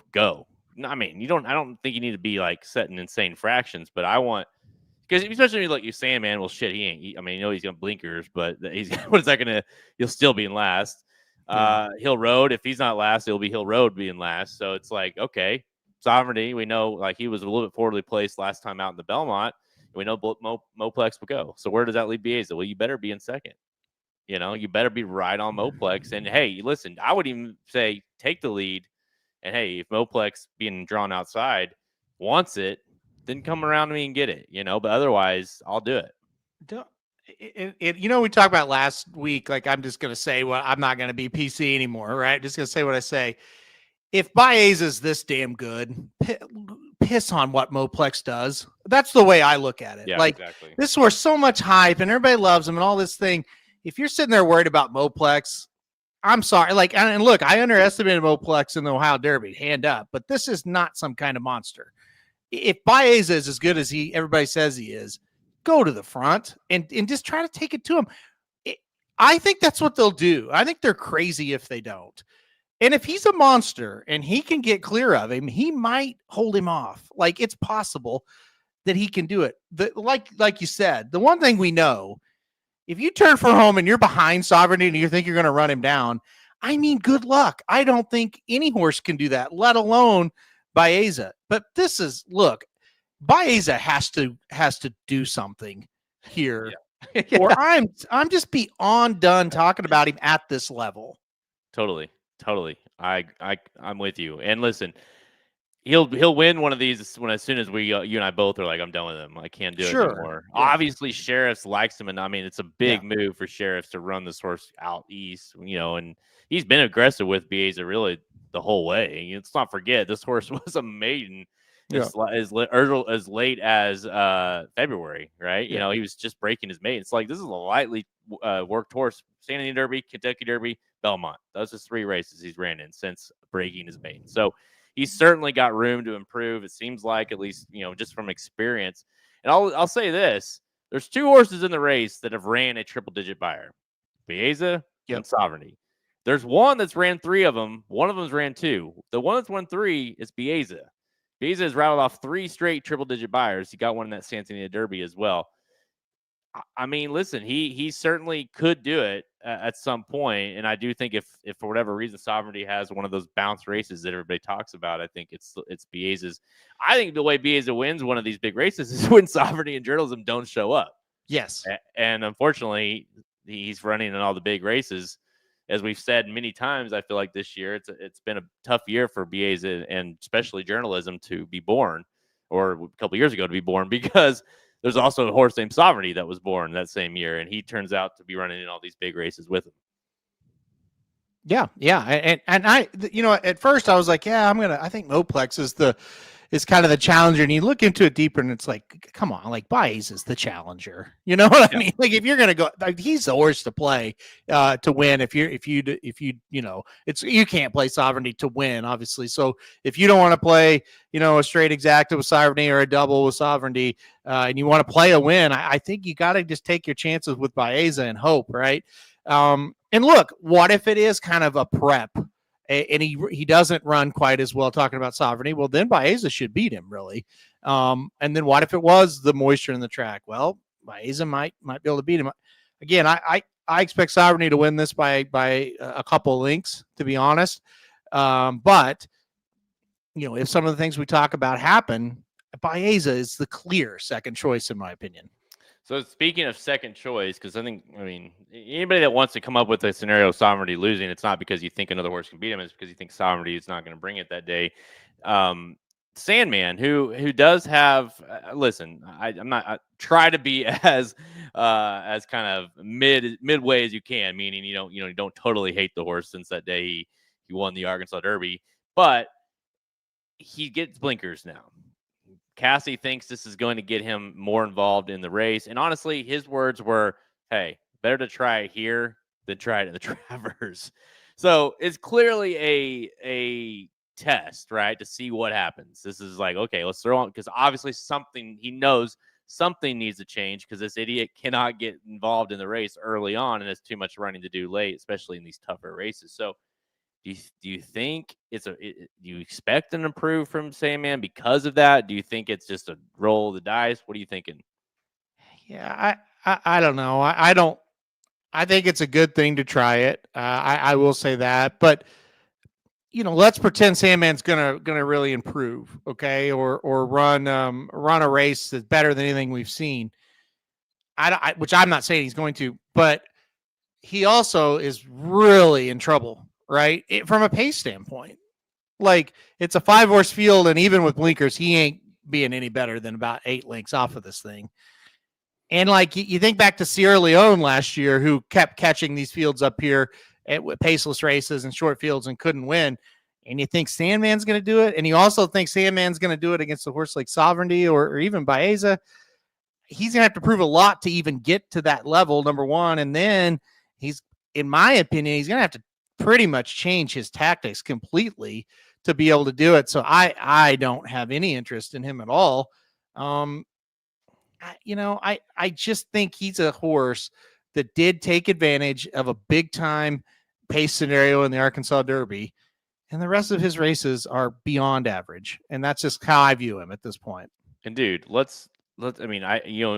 I don't think you need to be like setting insane fractions, but because especially like you saying, man, well, shit, he ain't. He's got blinkers, but what is that gonna? You'll still be in last. Hill Road, if he's not last, it'll be Hill Road being last. So it's like, okay, Sovereignty, we know, like, he was a little bit forwardly placed last time out in the Belmont. We know Moplex will go. So where does that leave Bieza? Well, you better be in second. You better be right on Moplex. And hey, listen, I would even say take the lead. And hey, if Moplex being drawn outside wants it, then come around to me and get it. But otherwise, I'll do it. We talked about last week. Like, I'm just going to say, well, I'm not going to be PC anymore, right? Just going to say what I say. If Baez is this damn good, piss on what Moplex does. That's the way I look at it. Yeah, like, exactly. This horse, so much hype, and everybody loves him and all this thing. If you're sitting there worried about Moplex, I'm sorry. Like, and look, I underestimated Moplex in the Ohio Derby, hand up, but this is not some kind of monster. If Baez is as good as everybody says he is, go to the front and just try to take it to him. I think that's what they'll do. I think they're crazy if they don't. And if he's a monster and he can get clear of him, he might hold him off. Like, it's possible that he can do it. Like you said, the one thing we know, if you turn for home and you're behind Sovereignty and you think you're going to run him down, I mean, good luck. I don't think any horse can do that, let alone Baeza. But look, Baeza has to do something here. Yeah. Or I'm just beyond done talking about him at this level. Totally. I'm with you. And listen, he'll win one of these as soon as you and I both are like, I'm done with him. I can't do it anymore. Yeah. Obviously, Sheriffs likes him, and I mean, it's a big move for Sheriffs to run this horse out east. And he's been aggressive with Baeza really the whole way. Let's not forget this horse was a maiden as late as February, right? Yeah. He was just breaking his maiden. It's like this is a lightly worked horse. San Diego Derby, Kentucky Derby, Belmont. Those are 3 races he's ran in since breaking his maiden. So he's certainly got room to improve. It seems like, at least, just from experience. And I'll say this: there's 2 horses in the race that have ran a triple-digit buyer, Baeza and Sovereignty. There's one that's ran 3 of them. One of them's ran 2. The one that's won 3 is Baeza. Baeza has rattled off 3 straight triple-digit buyers. He got one in that San Diego Derby as well. I mean, listen, he certainly could do it at some point, and I do think if for whatever reason Sovereignty has one of those bounce races that everybody talks about, I think it's Baeza's. I think the way Baeza wins one of these big races is when Sovereignty and Journalism don't show up. Yes, and unfortunately, he's running in all the big races. As we've said many times, I feel like this year it's been a tough year for Baeza and especially Journalism to be born, or a couple years ago to be born, because there's also a horse named Sovereignty that was born that same year, and he turns out to be running in all these big races with him. Yeah. And I, at first I was like, I think Moplex is kind of the challenger, and you look into it deeper and it's like, come on, like Baez is the challenger. You know what I mean? Like, if you're going to go, like, he's the horse to play to win. If you can't play Sovereignty to win, obviously. So if you don't want to play, a straight exacta with Sovereignty or a double with Sovereignty, and you want to play a win, I think you got to just take your chances with Baeza and hope, right? And look, what if it is kind of a prep and he doesn't run quite as well, talking about Sovereignty? Well, then Baeza should beat him, really. And then what if it was the moisture in the track? Well, Baeza might be able to beat him. Again, I expect Sovereignty to win this by a couple lengths, to be honest. But if some of the things we talk about happen, Baeza is the clear second choice, in my opinion. So speaking of second choice, because anybody that wants to come up with a scenario of Sovereignty losing, it's not because you think another horse can beat him, it's because you think Sovereignty is not going to bring it that day. Sandman, who does have, listen, I'm not try to be as kind of midway as you can, meaning you don't totally hate the horse since that day he won the Arkansas Derby, but he gets blinkers now. Cassie thinks this is going to get him more involved in the race. And honestly, his words were, hey, better to try it here than try it at the Travers. So it's clearly a test, right, to see what happens. This is like, okay, let's throw on, because obviously he knows something needs to change, because this idiot cannot get involved in the race early on, and it's too much running to do late, especially in these tougher races. So do you think do you expect an improve from Sandman because of that? Do you think it's just a roll of the dice? What are you thinking? Yeah, I don't know. I think it's a good thing to try it. I will say that, but let's pretend Sandman's gonna really improve, okay, or run a race that's better than anything we've seen. Which I'm not saying he's going to, but he also is really in trouble, right? From a pace standpoint. Like, it's a 5-horse field, and even with blinkers, he ain't being any better than about 8 lengths off of this thing. And like, you think back to Sierra Leone last year, who kept catching these fields up here at paceless races and short fields and couldn't win. And you think Sandman's going to do it, and you also think Sandman's going to do it against a horse like Sovereignty or even Baeza. He's going to have to prove a lot to even get to that level, number one. And then in my opinion, he's going to have to pretty much change his tactics completely to be able to do it. So I don't have any interest in him at all. I just think he's a horse that did take advantage of a big time pace scenario in the Arkansas Derby, and the rest of his races are beyond average, and that's just how I view him at this point. And dude, let's. I mean,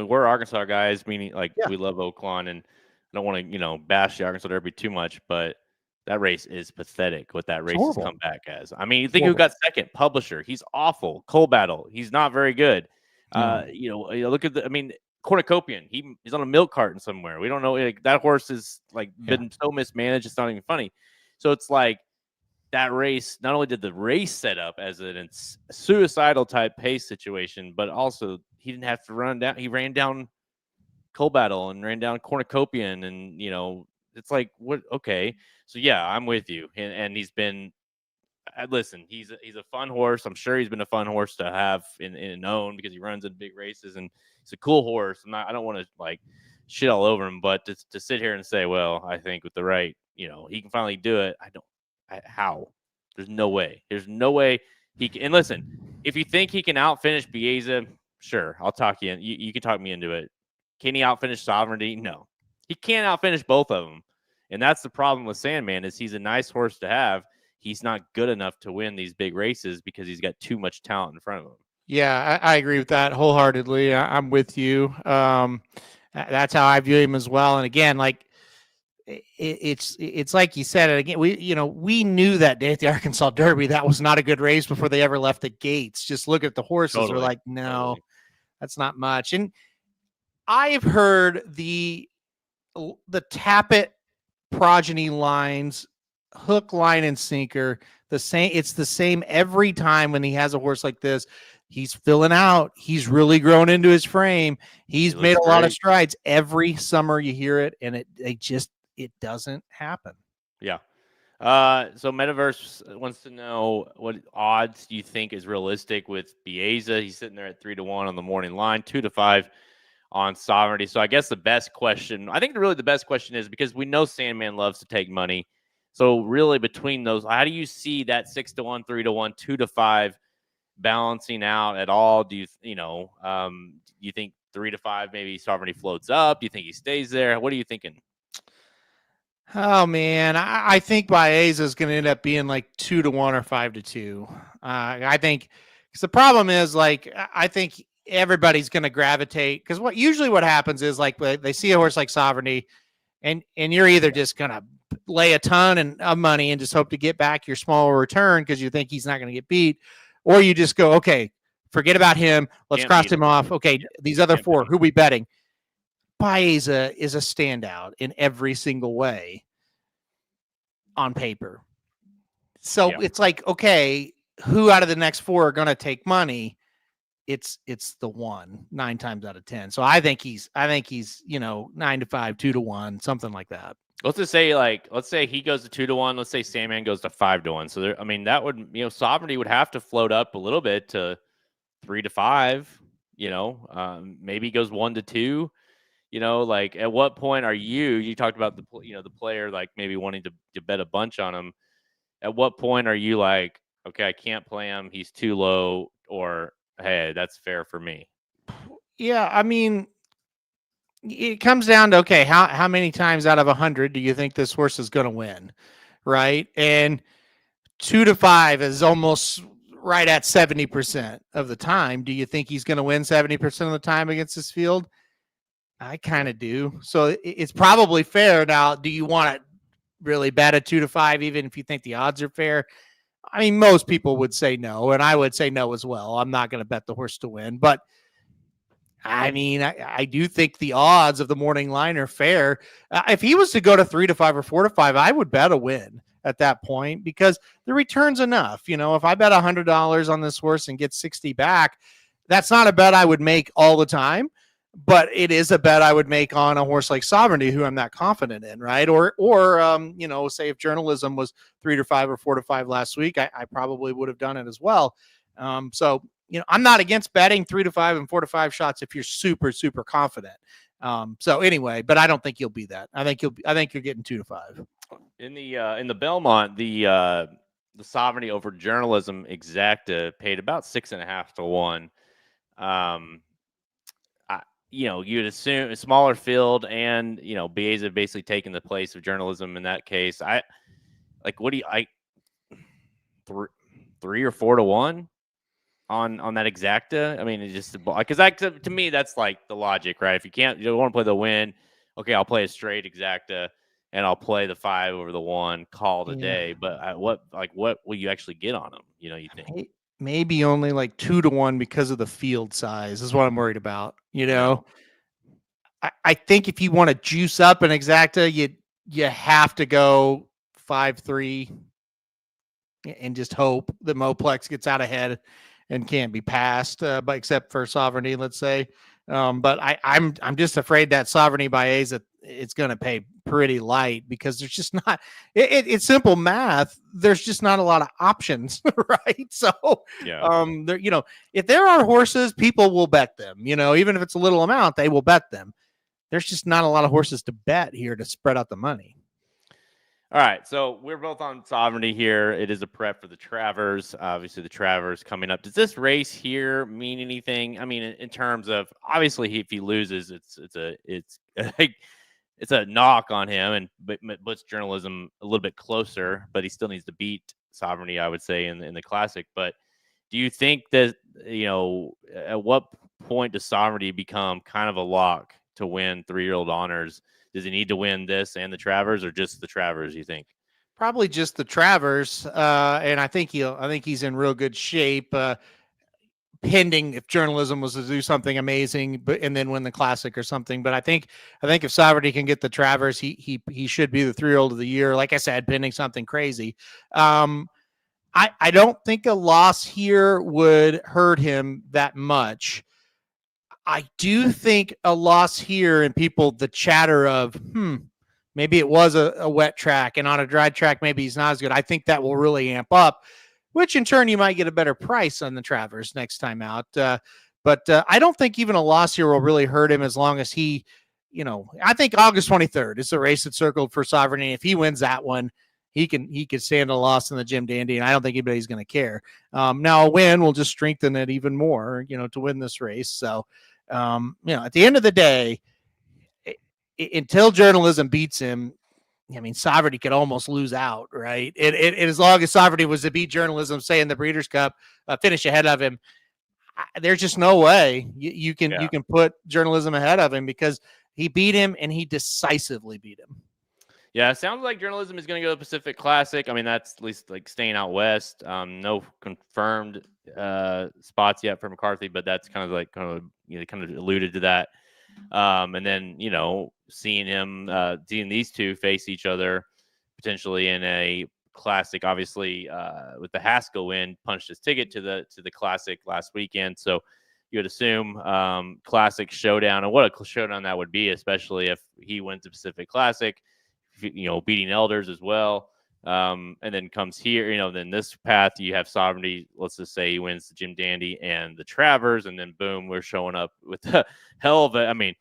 we're Arkansas guys, meaning like Yeah. we love Oaklawn, and I don't want to bash the Arkansas Derby too much, but that race is pathetic. What that race has come back as. I mean, you think who got second? Publisher. He's awful. Coal Battle. He's not very good. Look at I mean, Cornucopian. He's on a milk carton somewhere. We don't know. Like, that horse is been so mismanaged. It's not even funny. So it's like that race. Not only did the race set up as a suicidal type pace situation, but also he didn't have to run down. He ran down Coal Battle and ran down Cornucopian, and it's like what? Okay, so yeah, I'm with you, and he's been. Listen, he's a fun horse. I'm sure he's been a fun horse to have in own because he runs in big races and he's a cool horse. I don't want to shit all over him, but to sit here and say, well, I think with the right, he can finally do it. How? There's no way. There's no way he can. And listen, if you think he can outfinish Bieza, sure, I'll talk you in. You can talk me into it. Can he outfinish Sovereignty? No, he can't outfinish both of them. And that's the problem with Sandman is he's a nice horse to have. He's not good enough to win these big races because he's got too much talent in front of him. Yeah, I agree with that wholeheartedly. I'm with you. That's how I view him as well. And again, it's like you said it again. We knew that day at the Arkansas Derby that was not a good race before they ever left the gates. Just look at the horses. Totally. We're like, no, that's not much. And I've heard the Tappet progeny lines, hook, line, and sinker, the same. It's the same every time when he has a horse like this. He's filling out. He's really grown into his frame. He's made a lot of strides. Every summer you hear it, and it doesn't happen. Yeah. So Metaverse wants to know what odds do you think is realistic with Bieza? He's sitting there at 3-1 on the morning line, 2-5 on Sovereignty. So I guess the best question, I think really the best question is because we know Sandman loves to take money. So really between those, how do you see that 6-1, 3-1, 2-5 balancing out at all? Do you think 3-5 maybe Sovereignty floats up? Do you think he stays there? What are you thinking? Oh man, I think Baeza is going to end up being like 2-1 or 5-2. I think because the problem is I think everybody's going to gravitate because what happens is they see a horse like Sovereignty, and you're either just going to lay a ton of money and just hope to get back your smaller return because you think he's not going to get beat, or you just go, okay, forget about him. Let's cross him off. Okay, these other four, who we betting? Baeza is a standout in every single way on paper. So it's like, okay, who out of the next four are going to take money? It's the one 9 times out of 10. So I think he's 9-5, 2-1, something like that. Let's just say let's say he goes to 2-1. Let's say Sandman goes to 5-1. So that would, Sovereignty would have to float up a little bit to 3-5, maybe he goes 1-2, at what point are you talked about the player, maybe wanting to bet a bunch on him. At what point are you like, okay, I can't play him. He's too low, or, hey, that's fair for me. Yeah. I mean, it comes down to, okay, how many times out of 100 do you think this horse is going to win? Right. And 2-5 is almost right at 70% of the time. Do you think he's going to win 70% of the time against this field? I kind of do. So it's probably fair. Now, do you want to really bet a 2-5, even if you think the odds are fair? I mean, most people would say no, and I would say no as well. I'm not going to bet the horse to win, but I mean, I do think the odds of the morning line are fair. If he was to go to 3-5 or 4-5, I would bet a win at that point because the return's enough. If I bet $100 on this horse and get 60 back, that's not a bet I would make all the time, but it is a bet I would make on a horse like Sovereignty, who I'm not confident in, right? Or say if Journalism was 3-5 or 4-5 last week, I probably would have done it as well. So I'm not against betting 3-5 and 4-5 shots if you're super, super confident. So anyway, but I don't think you'll be that. I think you're getting 2-5 in the Belmont. The Sovereignty over Journalism exacta paid about 6.5 to 1. you'd assume a smaller field, and Baeza basically taking the place of journalism in that case. What do you 3 or 4 to 1 on that exacta? I mean, it's just because to me that's like the logic, right? If you don't want to play the win, okay, I'll play a straight exacta and I'll play the 5 over the 1, call it a day. But what will you actually get on them? You think maybe only like 2 to 1 because of the field size is what I'm worried about. I think if you want to juice up an exacta, you have to go 5-3 and just hope that Moplex gets out ahead and can't be passed, but except for Sovereignty, let's say. But I'm just afraid that Sovereignty by A's it's going to pay pretty light because there's just not. It's simple math. There's just not a lot of options, right? So, if there are horses, people will bet them. Even if it's a little amount, they will bet them. There's just not a lot of horses to bet here to spread out the money. All right, so we're both on Sovereignty here. It is a prep for the Travers. Obviously, the Travers coming up. Does this race here mean anything? I mean, in terms of obviously, if he loses, it's a knock on him, but puts journalism a little bit closer. But he still needs to beat Sovereignty, I would say, in the Classic. But do you think that at what point does Sovereignty become kind of a lock to win 3-year-old honors? Does he need to win this and the Travers, or just the Travers, you think? Probably just the Travers. And I think he's in real good shape, pending if journalism was to do something amazing, and then win the Classic or something. But I think if Sovereignty can get the Travers, he should be the 3-year-old of the year. Like I said, pending something crazy. I don't think a loss here would hurt him that much. I do think a loss here, and the chatter of, maybe it was a wet track, and on a dry track, maybe he's not as good. I think that will really amp up, which in turn you might get a better price on the Travers next time out. But I don't think even a loss here will really hurt him as long as he, I think August 23rd is the race that's circled for Sovereignty. If he wins that one, he could stand a loss in the Jim Dandy, and I don't think anybody's going to care. Now a win will just strengthen it even more, to win this race. So, at the end of the day, until journalism beats him, I mean, Sovereignty could almost lose out, right? As long as Sovereignty was to beat journalism, say in the Breeders' Cup, finish ahead of him, there's just no way you can put journalism ahead of him because he beat him and he decisively beat him. Yeah, it sounds like journalism is going to go to the Pacific Classic. I mean, that's at least like staying out west. No confirmed spots yet for McCarthy, but that's kind of alluded to that. And then seeing these two face each other potentially in a Classic. Obviously, with the Haskell win, punched his ticket to the Classic last weekend. So you would assume Classic showdown, and what a showdown that would be, especially if he wins the Pacific Classic. Beating Elders as well. And then comes here, then this path, you have Sovereignty. Let's just say he wins the Jim Dandy and the Travers, and then boom, we're showing up with the hell of it. I mean,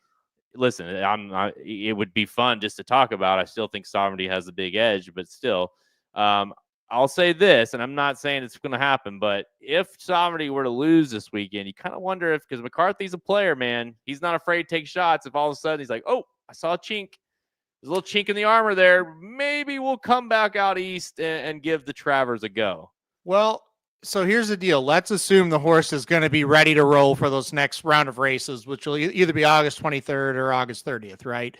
listen, it would be fun just to talk about. I still think Sovereignty has the big edge, but still, I'll say this, and I'm not saying it's going to happen, but if Sovereignty were to lose this weekend, you kind of wonder because McCarthy's a player, man. He's not afraid to take shots. If all of a sudden he's like, oh, I saw a chink. There's a little chink in the armor there. Maybe we'll come back out east and give the Travers a go. Well, so here's the deal. Let's assume the horse is going to be ready to roll for those next round of races, which will either be August 23rd or August 30th, right?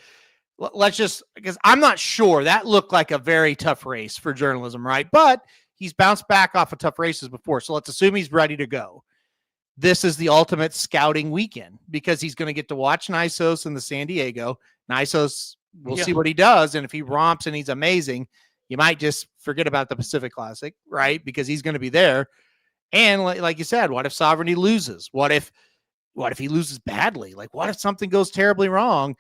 Let's just, because I'm not sure. That looked like a very tough race for journalism, right? But he's bounced back off of tough races before. So let's assume he's ready to go. This is the ultimate scouting weekend because he's going to get to watch Nisos in the San Diego. Nisos, we'll see what he does. And if he romps and he's amazing, you might just forget about the Pacific Classic, right? Because he's going to be there. And like you said, what if Sovereignty loses? What if he loses badly? Like, what if something goes terribly wrong?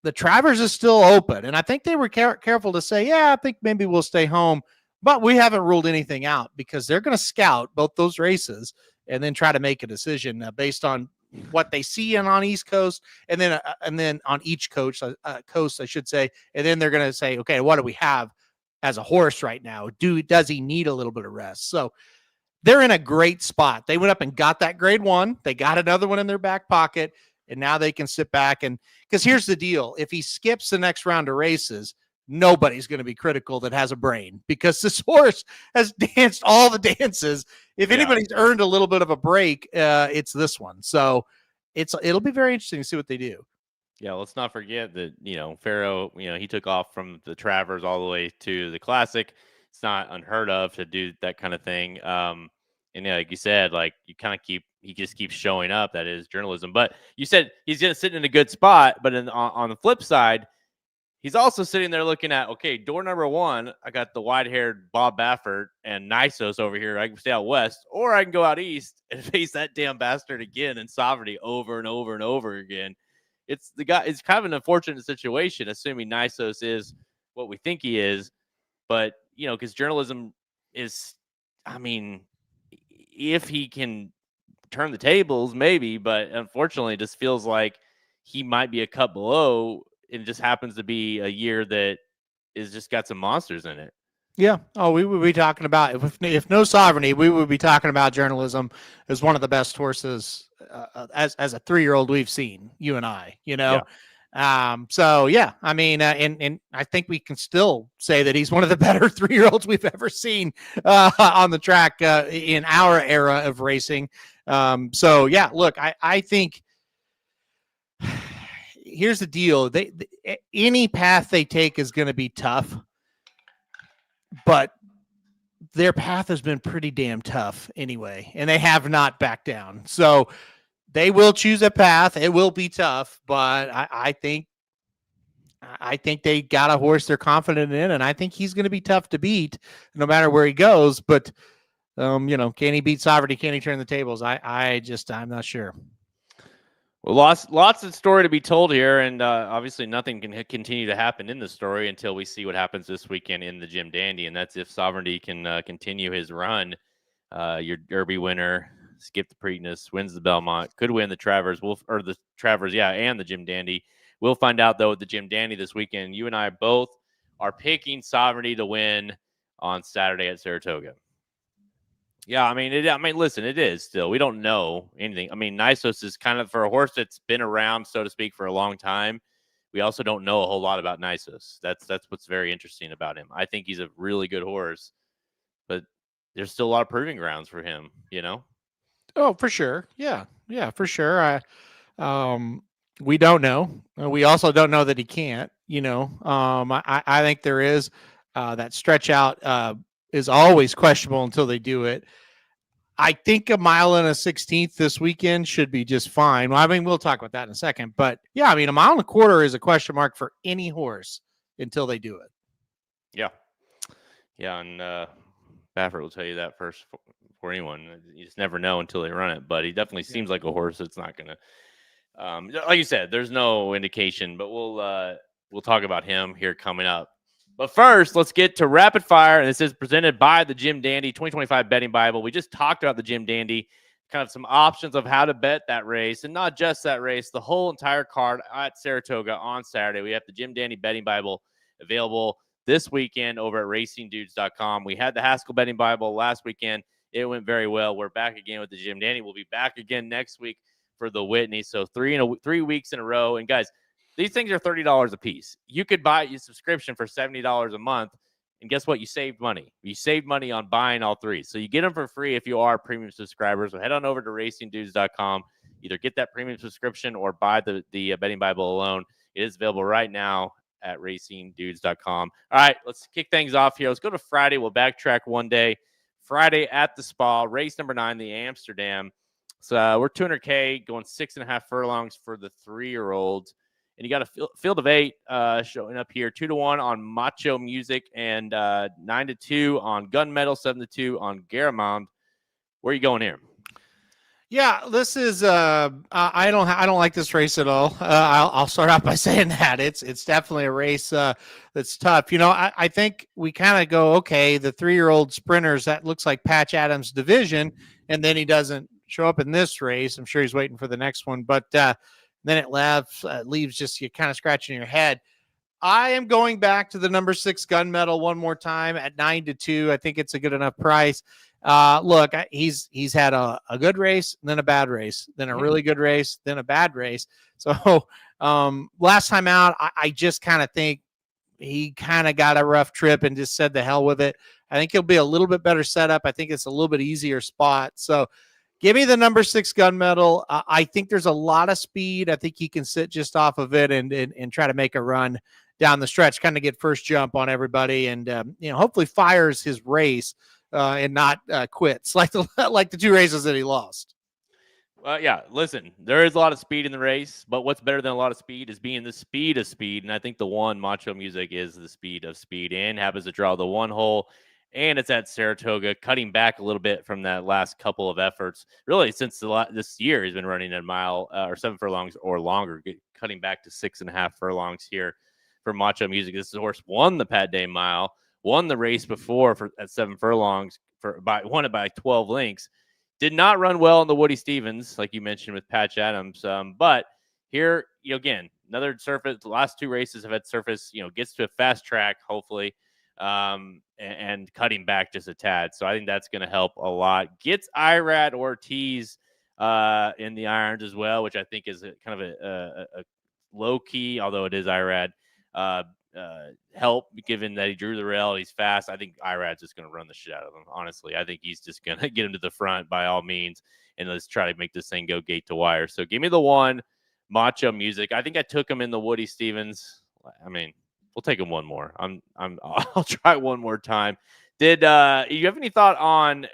The Travers is still open. And I think they were careful to say, yeah, I think maybe we'll stay home. But we haven't ruled anything out because they're going to scout both those races and then try to make a decision based on what they see on East Coast, and then on each coast, I should say, and then they're going to say, okay, what do we have as a horse right now? Does he need a little bit of rest? So they're in a great spot. They went up and got that grade 1. They got another one in their back pocket. And now they can sit back because here's the deal. If he skips the next round of races, nobody's going to be critical that has a brain because this horse has danced all the dances. If anybody's earned a little bit of a break, it's this one. So it'll be very interesting to see what they do. Yeah, let's not forget that, Pharaoh, he took off from the Travers all the way to the Classic. It's not unheard of to do that kind of thing. And like you said, like he just keeps showing up. That is journalism. But you said he's going to sit in a good spot. But on the flip side, he's also sitting there looking at, okay, door number 1, I got the white-haired Bob Baffert and Nisos over here. I can stay out west, or I can go out east and face that damn bastard again in Sovereignty over and over and over again. It's kind of an unfortunate situation, assuming Nisos is what we think he is. But, because journalism is, if he can turn the tables, maybe, but unfortunately, it just feels like he might be a cut below. It just happens to be a year that is just got some monsters in it. Yeah. Oh, we would be talking about if no Sovereignty, we would be talking about journalism as one of the best horses as a 3-year-old we've seen, you and I, Yeah. So yeah, and I think we can still say that he's one of the better 3-year-olds we've ever seen on the track in our era of racing. So yeah, look, I think here's the deal. Any path they take is going to be tough, but their path has been pretty damn tough anyway, and they have not backed down. So they will choose a path. It will be tough, but I think they got a horse they're confident in, and I think he's going to be tough to beat no matter where he goes. But can he beat Sovereignty? Can he turn the tables? I'm not sure. Well, lots of story to be told here, and obviously nothing can continue to happen in the story until we see what happens this weekend in the Jim Dandy, and that's if Sovereignty can continue his run. Your Derby winner, skip the Preakness, wins the Belmont, could win the Travers, and the Jim Dandy. We'll find out, though, at the Jim Dandy this weekend. You and I both are picking Sovereignty to win on Saturday at Saratoga. Yeah, listen, it is still. We don't know anything. Nisos is kind of, for a horse that's been around, so to speak, for a long time. We also don't know a whole lot about Nisos. That's what's very interesting about him. I think he's a really good horse, but there's still a lot of proving grounds for him, Oh, for sure. Yeah, for sure. We don't know. We also don't know that he can't. I think there is that stretch out is always questionable until they do it. I think a mile and a 16th this weekend should be just fine. Well, we'll talk about that in a second. But yeah, a mile and a quarter is a question mark for any horse until they do it. Yeah. Yeah, and Baffert will tell you that first for anyone. You just never know until they run it. But he definitely seems like a horse that's not going to, like you said, there's no indication. But we'll talk about him here coming up. But first, let's get to Rapid Fire, and this is presented by the Jim Dandy 2025 Betting Bible. We just talked about the Jim Dandy, kind of some options of how to bet that race, and not just that race, the whole entire card at Saratoga on Saturday. We have the Jim Dandy Betting Bible available this weekend over at racingdudes.com. We had the Haskell Betting Bible last weekend. It went very well. We're back again with the Jim Dandy. We'll be back again next week for the Whitney. So 3 weeks in a row. And guys, these things are $30 a piece. You could buy your subscription for $70 a month, and guess what? You saved money. You saved money on buying all 3. So you get them for free if you are premium subscribers. So head on over to racingdudes.com. Either get that premium subscription or buy the Betting Bible alone. It is available right now at racingdudes.com. All right, let's kick things off here. Let's go to Friday. We'll backtrack one day. Friday at the Spa, race number 9, the Amsterdam. So we're $200K, going 6.5 furlongs for the 3-year-olds. And you got a field of 8 showing up here. 2-1 on Macho Music and 9-2 on Gunmetal, 7-2 on Garamond. Where are you going here? Yeah, this is I don't like this race at all. I'll start out by saying that it's definitely a race that's tough. I think we kind of go, okay, the 3-year-old sprinters, that looks like Patch Adams' division, and then he doesn't show up in this race. I'm sure he's waiting for the next one, but then it leaves just you kind of scratching your head. I am going back to the number 6 Gunmetal one more time at 9-2. I think it's a good enough price. Look, he's had a good race, then a bad race, then a really good race, then a bad race. So last time out, I just kind of think he kind of got a rough trip and just said the hell with it. I think he'll be a little bit better setup. I think it's a little bit easier spot. So give me the number 6 gunmetal. I think there's a lot of speed. I think he can sit just off of it and try to make a run down the stretch, kind of get first jump on everybody, and hopefully fires his race and not quits like the 2 races that he lost. Yeah, listen, there is a lot of speed in the race, but what's better than a lot of speed is being the speed of speed. And I think the one Macho Music is the speed of speed and happens to draw the 1 hole. And it's at Saratoga, cutting back a little bit from that last couple of efforts. Really, since this year, he's been running a mile or 7 furlongs or longer, cutting back to 6.5 furlongs here for Macho Music. This horse won the Pat Day Mile, won the race before at 7 furlongs, won it by 12 lengths. Did not run well in the Woody Stevens, like you mentioned with Patch Adams. But here, again, another surface. The last 2 races have had surface, gets to a fast track, hopefully, and cutting back just a tad. So I think that's going to help a lot. Gets Irad Ortiz in the irons as well, which I think is kind of a low key, although it is Irad. Help, given that he drew the rail, he's fast. I think Irad's just going to run the shit out of him. Honestly, I think he's just going to get him to the front by all means, and let's try to make this thing go gate to wire. So give me the 1 Macho Music. I think I took him in the Woody Stevens. I mean, we'll take him one more. I'll try one more time. Did you have any thought on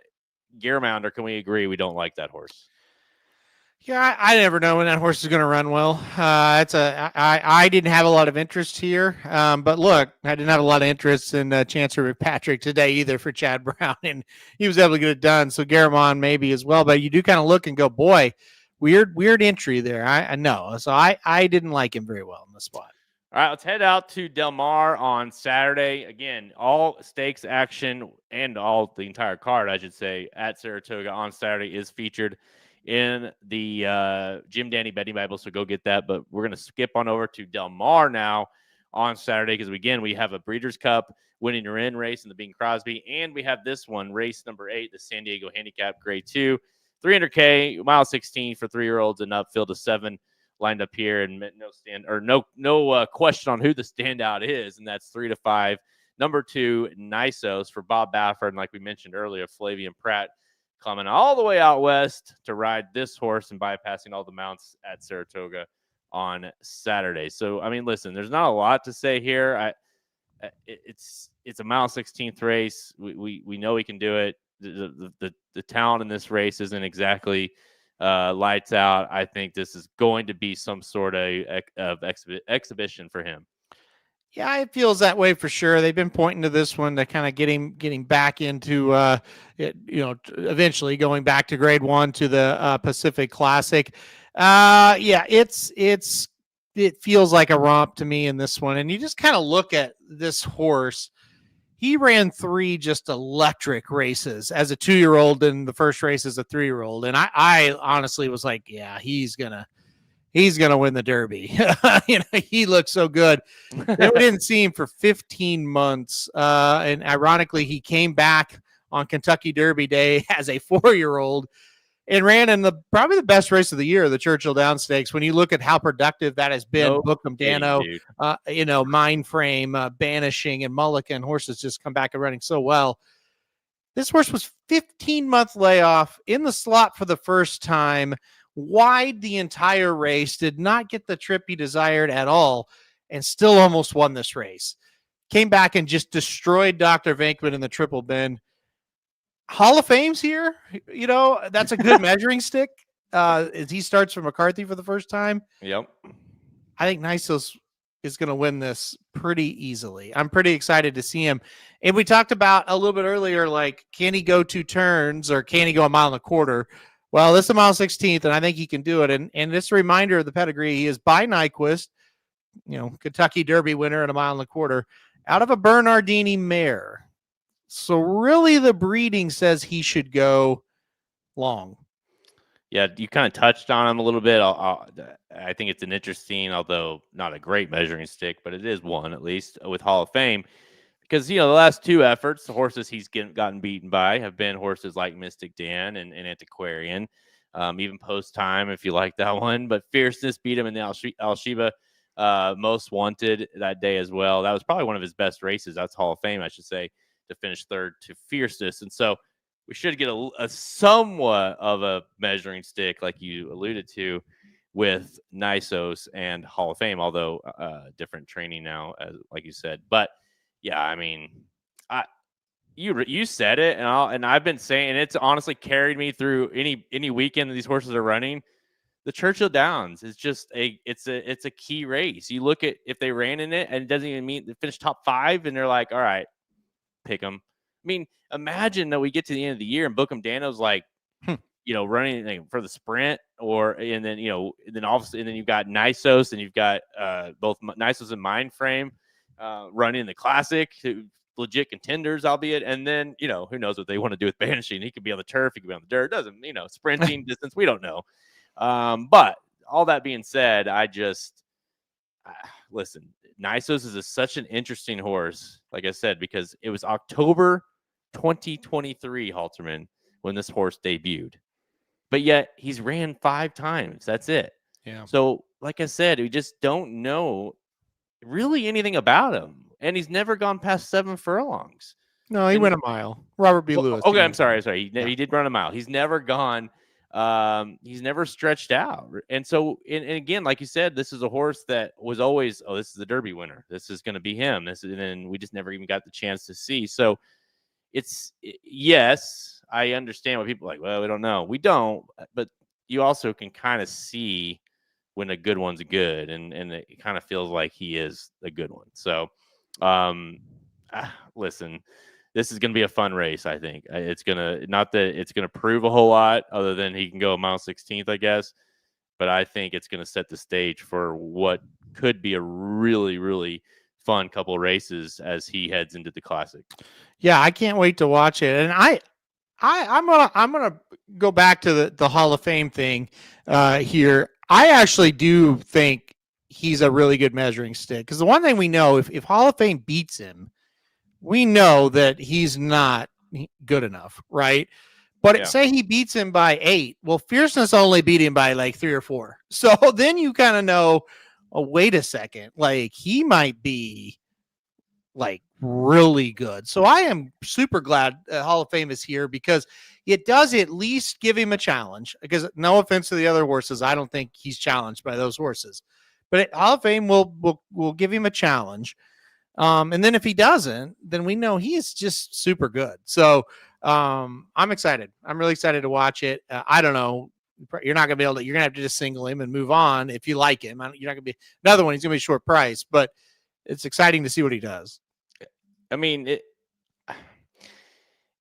Gearmount, or can we agree we don't like that horse? Yeah, I never know when that horse is going to run well. I didn't have a lot of interest here, but look, I didn't have a lot of interest in Chancer McPatrick today either for Chad Brown, and he was able to get it done. So Garamond maybe as well, but you do kind of look and go, boy, weird entry there. I know, so I didn't like him very well in the spot. All right, let's head out to Del Mar on Saturday. Again, all stakes action and the entire card, I should say, at Saratoga on Saturday is featured in the Jim Danny Betting Bible, so go get that. But we're going to skip on over to Del Mar now on Saturday because, again, we have a Breeders' Cup winning your in race in the Bing Crosby, and we have this one, race number 8, the San Diego Handicap Grade 2, 300K, mile 16 for 3-year-olds and up, field of 7 lined up here, and no question on who the standout is, and that's 3 to 5. Number 2, Nisos for Bob Baffert, and like we mentioned earlier, Flavian Pratt coming all the way out west to ride this horse and bypassing all the mounts at Saratoga on Saturday. So, I mean, listen, there's not a lot to say here. It's a mile 16th race. We know he can do it. The talent in this race isn't exactly lights out. I think this is going to be some sort of exhibition for him. Yeah, it feels that way for sure. They've been pointing to this one to kind of getting back into, eventually going back to Grade 1 to the Pacific Classic. Yeah, it feels like a romp to me in this one. And you just kind of look at this horse. He ran 3 just electric races as a 2-year-old, and the first race as a 3-year-old. And I honestly was like, yeah, he's gonna win the Derby. He looked so good. We didn't see him for 15 months. And ironically, he came back on Kentucky Derby Day as a 4-year-old and ran in probably the best race of the year, the Churchill Downs Stakes. When you look at how productive that has been, Bookham Dano, Mindframe, Banishing, and Mulligan horses just come back and running so well. This horse was 15-month layoff in the slot for the first time, wide the entire race, did not get the trip he desired at all, and still almost won this race. Came back and just destroyed Dr. Venkman in the Triple Bend. Hall of Fame's here. That's a good measuring stick. As he starts from McCarthy for the first time. Yep. I think Nisos is going to win this pretty easily. I'm pretty excited to see him. And we talked about a little bit earlier, like, can he go 2 turns or can he go 1.25 miles? Well, this is a mile 16th, and I think he can do it. And this reminder of the pedigree, he is by Nyquist, Kentucky Derby winner at 1.25 miles, out of a Bernardini mare. So really the breeding says he should go long. Yeah, you kind of touched on him a little bit. I think it's an interesting, although not a great measuring stick, but it is one, at least, with Hall of Fame. because the last two efforts, the horses he's gotten beaten by have been horses like Mystic Dan and Antiquarian, even Post Time if you like that one. But Fierceness beat him in the Al-Shiba Most Wanted that day as well. That was probably one of his best races. That's Hall of Fame, I should say, to finish third to Fierceness. And so we should get a somewhat of a measuring stick, like you alluded to, with Nisos and Hall of Fame, although different training now, like you said. But yeah, I mean, you said it, and I've been saying, and it's honestly carried me through any weekend that these horses are running. The Churchill Downs is just it's a key race. You look at if they ran in it and it doesn't even mean they finish top 5, and they're like, all right, pick them. I mean, imagine that we get to the end of the year and Bookham Dano's like, running for the sprint, and then obviously, and then you've got Nisos, and you've got both Nisos and Mindframe running the Classic, legit contenders, albeit, and then who knows what they want to do with Banishing. He could be on the turf, he could be on the dirt, doesn't sprinting distance, we don't know. But all that being said, I just listen. Nisos is such an interesting horse, like I said, because it was October 2023, Halterman, when this horse debuted. But yet he's ran 5 times. That's it. Yeah. So, like I said, we just don't know really anything about him. And he's never gone past 7 furlongs. No, he went a mile. Robert B. Lewis. Okay, I'm sorry. He did run a mile. He's never gone. He's never stretched out. And so, and again, like you said, this is a horse that was always, this is the Derby winner. This is going to be him. And then we just never even got the chance to see. So yes, I understand what people are like, well, we don't know. We don't, but you also can kind of see when a good one's good, and it kind of feels like he is a good one. So, listen, this is going to be a fun race. I think it's not that it's going to prove a whole lot other than he can go a mile 16th, I guess. But I think it's going to set the stage for what could be a really, really fun couple races as he heads into the Classic. Yeah, I can't wait to watch it. And I'm gonna go back to the Hall of Fame thing here. I actually do think he's a really good measuring stick, because the one thing we know, if Hall of Fame beats him, we know that he's not good enough, right? But say he beats him by 8. Well, Fierceness only beat him by like 3 or 4. So then you kind of know, oh, wait a second, like he might be like really good. So I am super glad Hall of Fame is here, because it does at least give him a challenge. Because no offense to the other horses, I don't think he's challenged by those horses, but Hall of Fame will give him a challenge. And then if he doesn't, then we know he's just super good. So I'm excited. I'm really excited to watch it. I don't know. You're not going to be able to, you're going to have to just single him and move on if you like him. You're not going to be another one. He's going to be short price, but it's exciting to see what he does. I mean,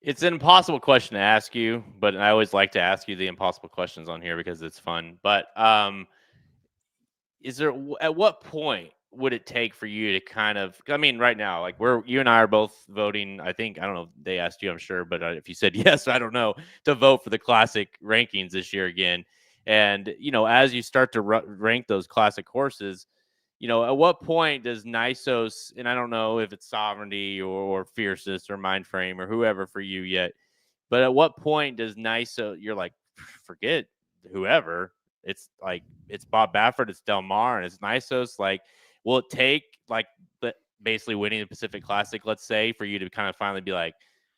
it's an impossible question to ask you, but I always like to ask you the impossible questions on here because it's fun. But at what point would it take for you to kind of, I mean, right now, like you and I are both voting, I don't know, they asked you, I'm sure, but if you said yes, I don't know, to vote for the Classic rankings this year again. And, as you start to rank those Classic horses, at what point does Nisos, and I don't know if it's Sovereignty or Fiercest or Mindframe or whoever for you yet, but at what point does Nisos, you're like, forget whoever, it's like, it's Bob Baffert, it's Del Mar, and it's Nisos, like, will it take like basically winning the Pacific Classic, let's say, for you to kind of finally be like,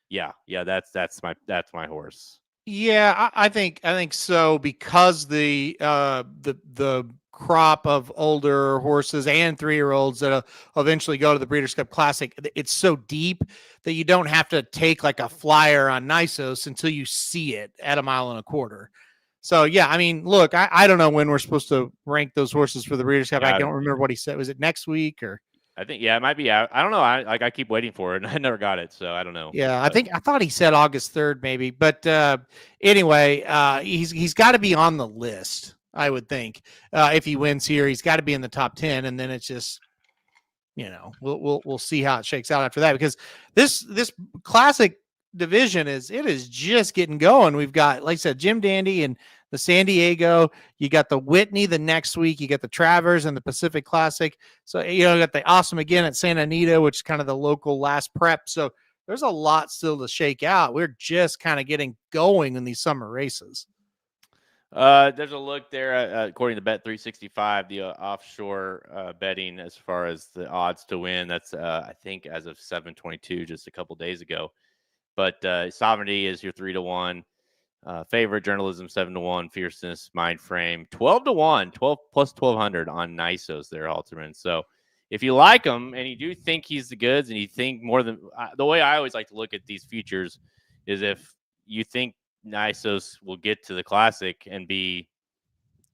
yeah, that's my horse? Yeah, I think so, because the crop of older horses and 3-year-olds that eventually go to the Breeders' Cup Classic, it's so deep that you don't have to take like a flyer on Nisos until you see it at 1.25 miles. So yeah, I mean, look, I don't know when we're supposed to rank those horses for the Breeders' Cup. I don't remember what he said. Was it next week or? I think, it might be out. I don't know. I keep waiting for it and I never got it. So I don't know. Yeah. I thought he said August 3rd maybe, but anyway, he's got to be on the list. I would think if he wins here, he's got to be in the top 10, and then it's just, we'll see how it shakes out after that, because this Classic division is just getting going. We've got, like I said, Jim Dandy and the San Diego. You got the Whitney the next week. You got the Travers and the Pacific Classic. So, you got the Awesome again at Santa Anita, which is kind of the local last prep. So there's a lot still to shake out. We're just kind of getting going in these summer races. There's a look there, according to Bet365, the offshore betting as far as the odds to win. That's, I think, as of 7:22, just a couple days ago. But Sovereignty is your 3-1 favorite. Journalism 7-1. Fierceness, Mind Frame 12-1, 12 plus 1200 on Nisos there, Halterman. So if you like him and you do think he's the goods, and you think more than the way I always like to look at these futures is if you think Nisos will get to the Classic and be,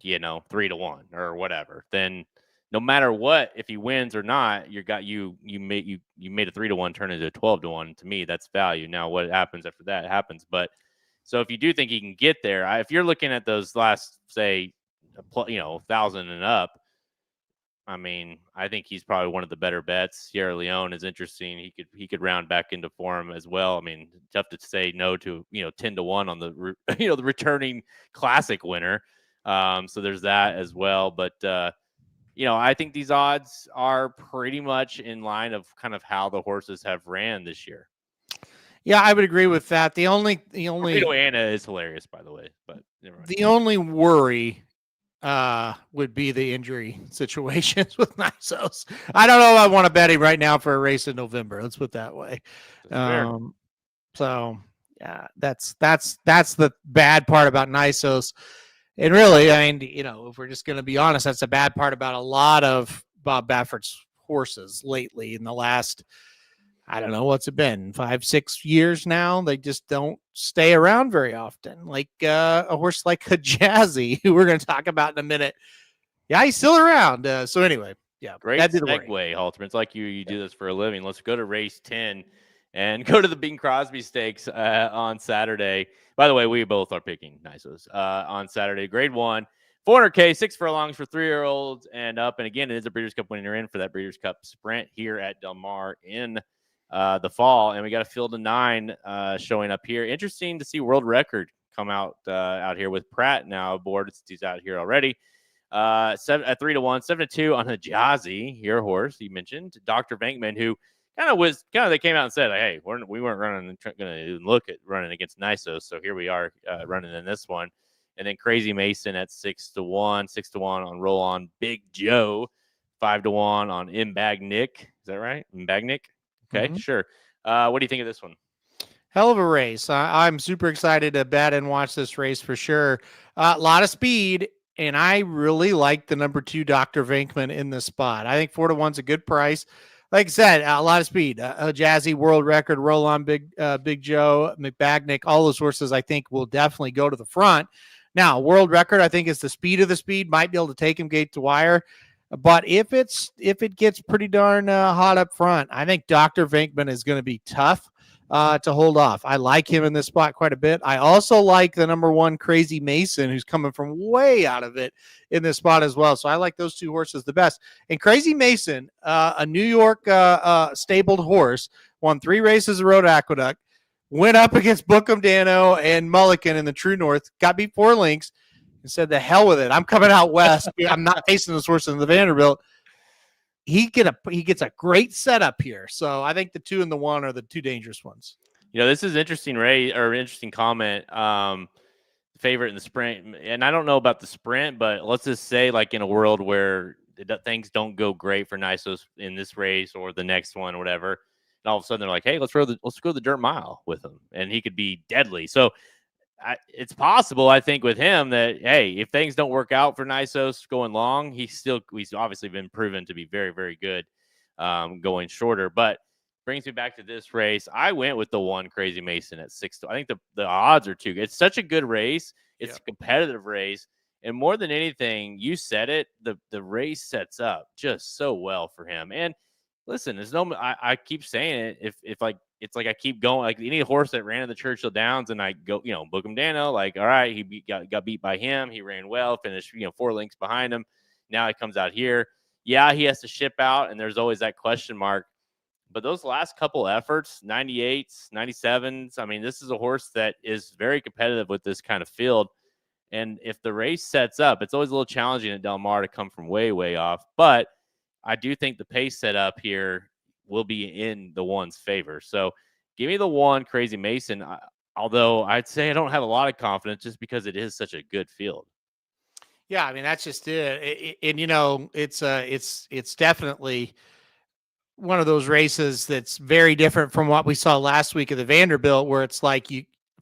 3-1 or whatever, then no matter what, if he wins or not, you made a 3-1 turn into a 12-1. To me, that's value. Now, what happens after that happens. But so if you do think he can get there, if you're looking at those last, say, 1,000 and up, I mean, I think he's probably one of the better bets. Sierra Leone is interesting. He could round back into form as well. I mean, tough to say no to 10-1 on the the returning Classic winner. So there's that as well. But I think these odds are pretty much in line of kind of how the horses have ran this year. Yeah, I would agree with that. The only Torpedo Anna is hilarious, by the way. But the only worry would be the injury situations with Nisos. I don't know if I want to bet him right now for a race in November. Let's put it that way. So yeah, that's the bad part about Nisos. And really, I mean, if we're just going to be honest, that's a bad part about a lot of Bob Baffert's horses lately in the last, I don't know, what's it been, 5-6 years now? They just don't stay around very often. Like a horse like Jazzy, who we're going to talk about in a minute. Yeah, he's still around. So anyway, yeah. Great segue, Halterman. It's like you do this for a living. Let's go to race 10 and go to the Bing Crosby Stakes on Saturday. By the way, we both are picking Nisos on Saturday. Grade 1, 400K, 6 furlongs for 3-year-olds and up. And again, it is a Breeders' Cup winner in for that Breeders' Cup Sprint here at Del Mar in the fall. And we got a field of 9 showing up here. Interesting to see world record come out here with Pratt now aboard. He's out here already. 3-1, 7-2 on Hijazi, your horse you mentioned. Dr. Venkman, who they came out and said, hey, we weren't going to look at running against Nisos, so here we are running in this one. And then Crazy Mason at 6-1, 6-1 on Roll On Big Joe, 5-1 on Mbagnick. Is that right? Mbagnick? Okay, sure. What do you think of this one? Hell of a race. I'm super excited to bet and watch this race for sure. A lot of speed, and I really like the number 2 Dr. Venkman in this spot. I think 4-1's a good price. Like I said, a lot of speed. Jazzy, world record, Roll On Big Joe, McBagnick, all those horses I think will definitely go to the front. Now, world record, I think, is the speed of the speed. Might be able to take him gate to wire. But if it gets pretty darn hot up front, I think Dr. Venkman is going to be tough to hold off. I like him in this spot quite a bit. I also like the number 1 Crazy Mason, who's coming from way out of it in this spot as well. So I like those 2 horses the best. And Crazy Mason, a New York stabled horse, won 3 races at Road Aqueduct, went up against Bookham Dano and Mulligan in the True North, got beat 4 lengths, and said, the hell with it. I'm coming out west. I'm not facing this horse in the Vanderbilt. He gets a great setup here. So I think the 2 and the 1 are the 2 dangerous ones. This is interesting comment. Favorite in the sprint. And I don't know about the sprint, but let's just say like in a world where things don't go great for Nisos in this race or the next one or whatever. And all of a sudden they're like, hey, let's go the dirt mile with him. And he could be deadly. So it's possible, I think, with him that, hey, if things don't work out for Nisos going long, he's obviously been proven to be very, very good going shorter. But brings me back to this race. I went with the 1 Crazy Mason at 6. I think the odds are too good. It's such a good race. It's a competitive race. And more than anything, you said it, the race sets up just so well for him. And listen, there's I keep saying it. If like, it's like I keep going, like any horse that ran in the Churchill Downs and I go, Bookham Dano, like, all right, he got beat by him. He ran well, finished, 4 lengths behind him. Now he comes out here. Yeah, he has to ship out. And there's always that question mark But those last couple efforts, 98s, 97s, I mean, this is a horse that is very competitive with this kind of field. And if the race sets up, it's always a little challenging at Del Mar to come from way, way off. But I do think the pace setup here will be in the one's favor. So give me the one, Crazy Mason. Although I'd say I don't have a lot of confidence just because it is such a good field. Yeah, I mean that's just it. And you know, it's definitely one of those races that's very different from what we saw last week of the Vanderbilt, where it's like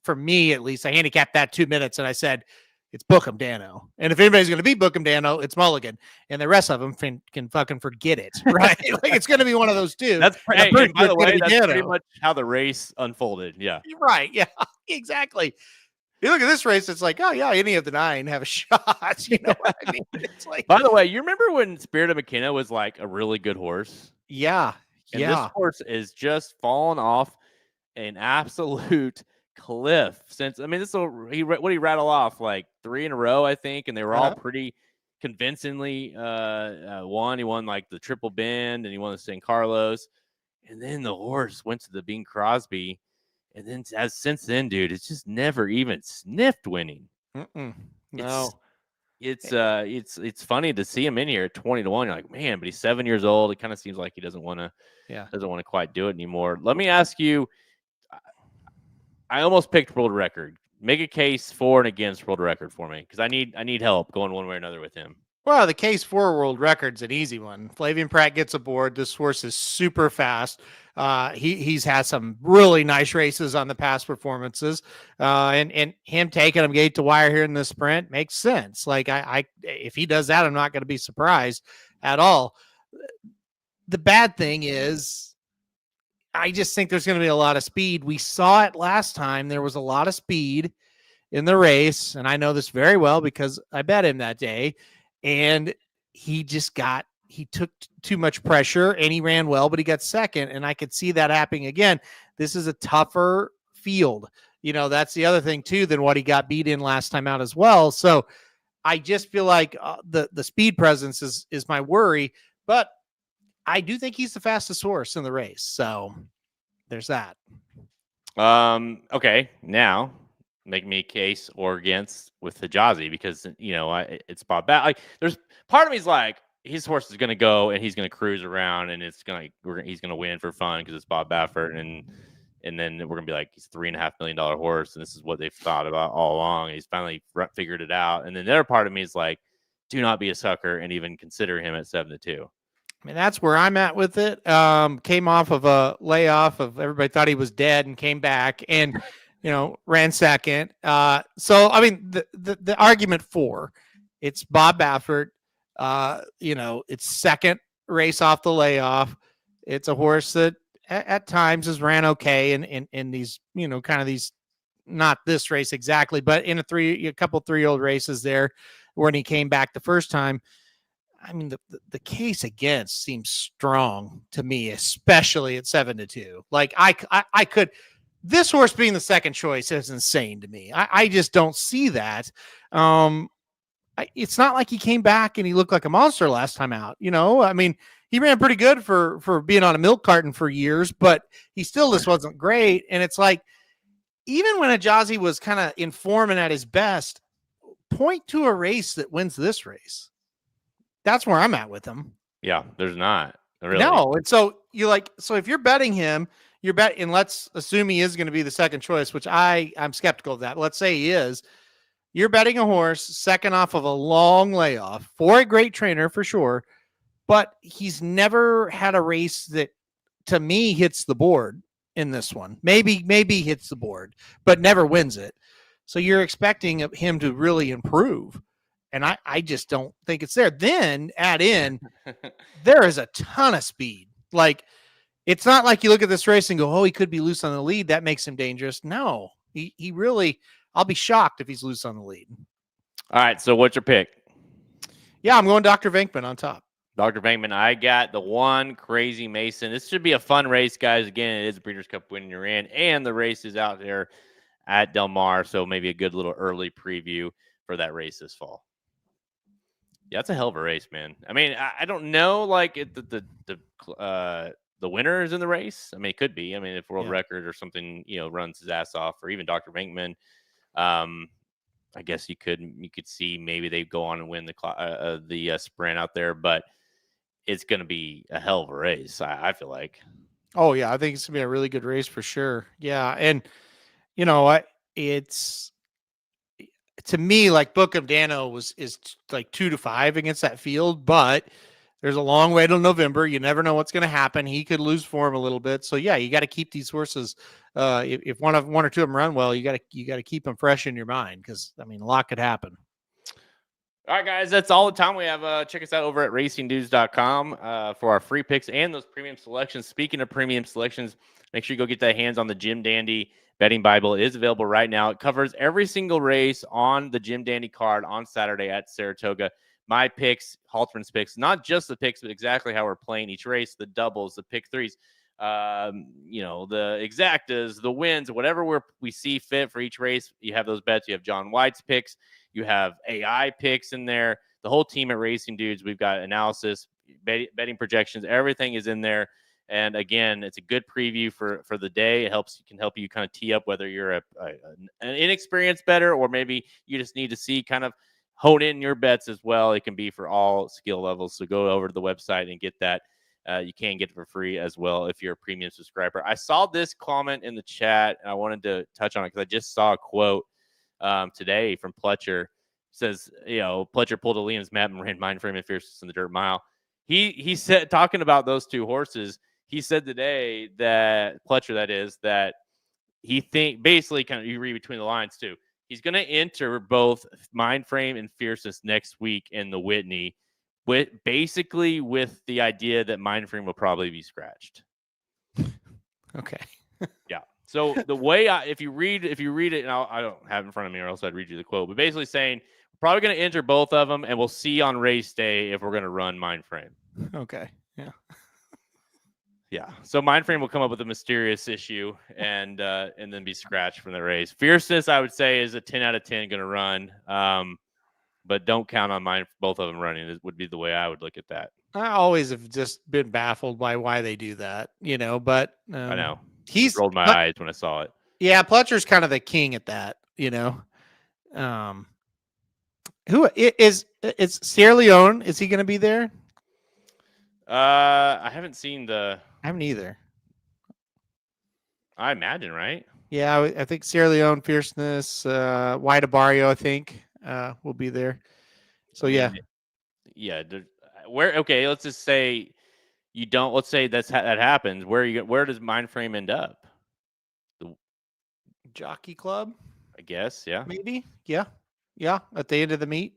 for me at least, I handicapped that 2 minutes and I said it's Bookham Dano, and if anybody's going to beat Bookham Dano, it's Mulligan, and the rest of them can fucking forget it, right? Like it's going to be one of those two. That's by the way, that's pretty much how the race unfolded. Yeah, right. Yeah, exactly. You look at this race, it's like, oh yeah, any of the 9 have a shot. You know what I mean? It's like, by the way, you remember when Spirit of McKenna was like a really good horse? Yeah. And this horse is just fallen off an absolute cliff. Since I mean, what he rattle off like 3 in a row, I think, and they were all pretty convincingly won. He won like the Triple Bend, and he won the San Carlos, and then the horse went to the Bing Crosby. And then since then, dude, it's just never even sniffed winning. No, it's funny to see him in here at 20-1. You're like, man, but he's 7 years old. It kind of seems like he doesn't want to quite do it anymore. Let me ask you. I almost picked world record. Make a case for and against world record for me, because I need help going one way or another with him. Well, the case for world record's an easy one. Flavian Pratt gets aboard. This horse is super fast. He's had some really nice races on the past performances, and him taking him gate to wire here in the sprint makes sense. Like if he does that, I'm not going to be surprised at all. The bad thing is, I just think there's going to be a lot of speed. We saw it last time. There was a lot of speed in the race, and I know this very well because I bet him that day. And he took too much pressure, and he ran well, but he got second, and I could see that happening again. This is a tougher field. You know, that's the other thing too than what he got beat in last time out as well. So I just feel like the speed presence is my worry, but I do think he's the fastest horse in the race. So there's that. Okay, now make me a case or against with Hijazi, because it's Bob Baffert. Like, there's part of me's like, his horse is going to go and he's going to cruise around and he's going to win for fun because it's Bob Baffert, and then we're going to be like, he's $3.5 million horse, and this is what they've thought about all along, and he's finally figured it out. And then the other part of me is like, do not be a sucker and even consider him at 7-2. I mean, that's where I'm at with it. Came off of a layoff of everybody thought he was dead and came back and ran second. So I mean, the argument for it's Bob Baffert. It's second race off the layoff. It's a horse that at times has ran okay in these, kind of these, not this race exactly, but in a couple 3-year-old races there when he came back the first time. I mean, the case against seems strong to me, especially at 7-2. Like I could, this horse being the second choice is insane to me. I just don't see that. It's not like he came back and he looked like a monster last time out. I mean, he ran pretty good for being on a milk carton for years, but he still just wasn't great. And it's like, even when Hijazi was kind of in form and at his best, point to a race that wins this race. That's where I'm at with him. Yeah, there's not. Really. No. And so if you're betting him, and let's assume he is going to be the second choice, which I'm skeptical of that. Let's say he is. You're betting a horse second off of a long layoff for a great trainer for sure, but he's never had a race that to me hits the board in this one. Maybe hits the board, but never wins it. So you're expecting him to really improve. And I just don't think it's there. Then add in, there is a ton of speed. Like, it's not like you look at this race and go, oh, he could be loose on the lead. That makes him dangerous. No, he really, I'll be shocked if he's loose on the lead. All right. So what's your pick? Yeah, I'm going Dr. Venkman on top. Dr. Venkman, I got the one, Crazy Mason. This should be a fun race, guys. Again, it is a Breeders' Cup winning you're in, and the race is out there at Del Mar. So maybe a good little early preview for that race this fall. Yeah, it's a hell of a race, man. I mean, I don't know, like the the winner is in the race. I mean, it could be. I mean, if world Yeah. record or something, runs his ass off, or even Dr. Venkman, I guess you could see maybe they go on and win the sprint out there, but it's going to be a hell of a race. I feel like. Oh yeah, I think it's gonna be a really good race for sure. Yeah, and it's to me like Bookham Dano is like 2-5 against that field, but there's a long way till November. You never know what's going to happen. He could lose form a little bit. So yeah, you got to keep these horses. If one or two of them run well, you got to keep them fresh in your mind because I mean a lot could happen. All right, guys, that's all the time we have. Check us out over at racingdudes.com for our free picks and those premium selections. Speaking of premium selections, make sure you go get that hands on the Jim Dandy Betting Bible. It is available right now. It covers every single race on the Jim Dandy card on Saturday at Saratoga. My picks, Halterman's picks, not just the picks, but exactly how we're playing each race, the doubles, the pick threes, the exactas, the wins, whatever we see fit for each race. You have those bets. You have John White's picks. You have AI picks in there. The whole team at Racing Dudes, we've got analysis, betting projections. Everything is in there. And again, it's a good preview for the day. It can help you kind of tee up whether you're an inexperienced bettor or maybe you just need to see kind of hone in your bets as well. It can be for all skill levels. So go over to the website and get that. You can get it for free as well if you're a premium subscriber. I saw this comment in the chat and I wanted to touch on it because I just saw a quote today from Pletcher. It says, Pletcher pulled a Liam's map and ran Mindframe and Fierceness in the dirt mile. He said, talking about those two horses, he said today that Pletcher, that he basically kind of, you read between the lines too, he's going to enter both Mindframe and Fierceness next week in the Whitney, with the idea that Mindframe will probably be scratched. Okay. Yeah. So the way if you read it, and I don't have it in front of me, or else I'd read you the quote. But basically saying we're probably going to enter both of them, and we'll see on race day if we're going to run Mindframe. Okay. Yeah. Yeah. So Mindframe will come up with a mysterious issue and then be scratched from the race. Fierceness, I would say, is a 10 out of 10 going to run. But don't count on both of them running. It would be the way I would look at that. I always have just been baffled by why they do that, but I know. He's rolled my eyes when I saw it. Yeah, Pletcher's kind of the king at that, Who is Sierra Leone? Is he going to be there? I haven't seen I haven't either. I imagine, right? Yeah, I think Sierra Leone, Fierceness, White Abario, I think, will be there. So yeah. Okay, let's just say you don't. Let's say that happens. Where does Mindframe end up? The Jockey Club, I guess. Yeah. Maybe. Yeah. At the end of the meet.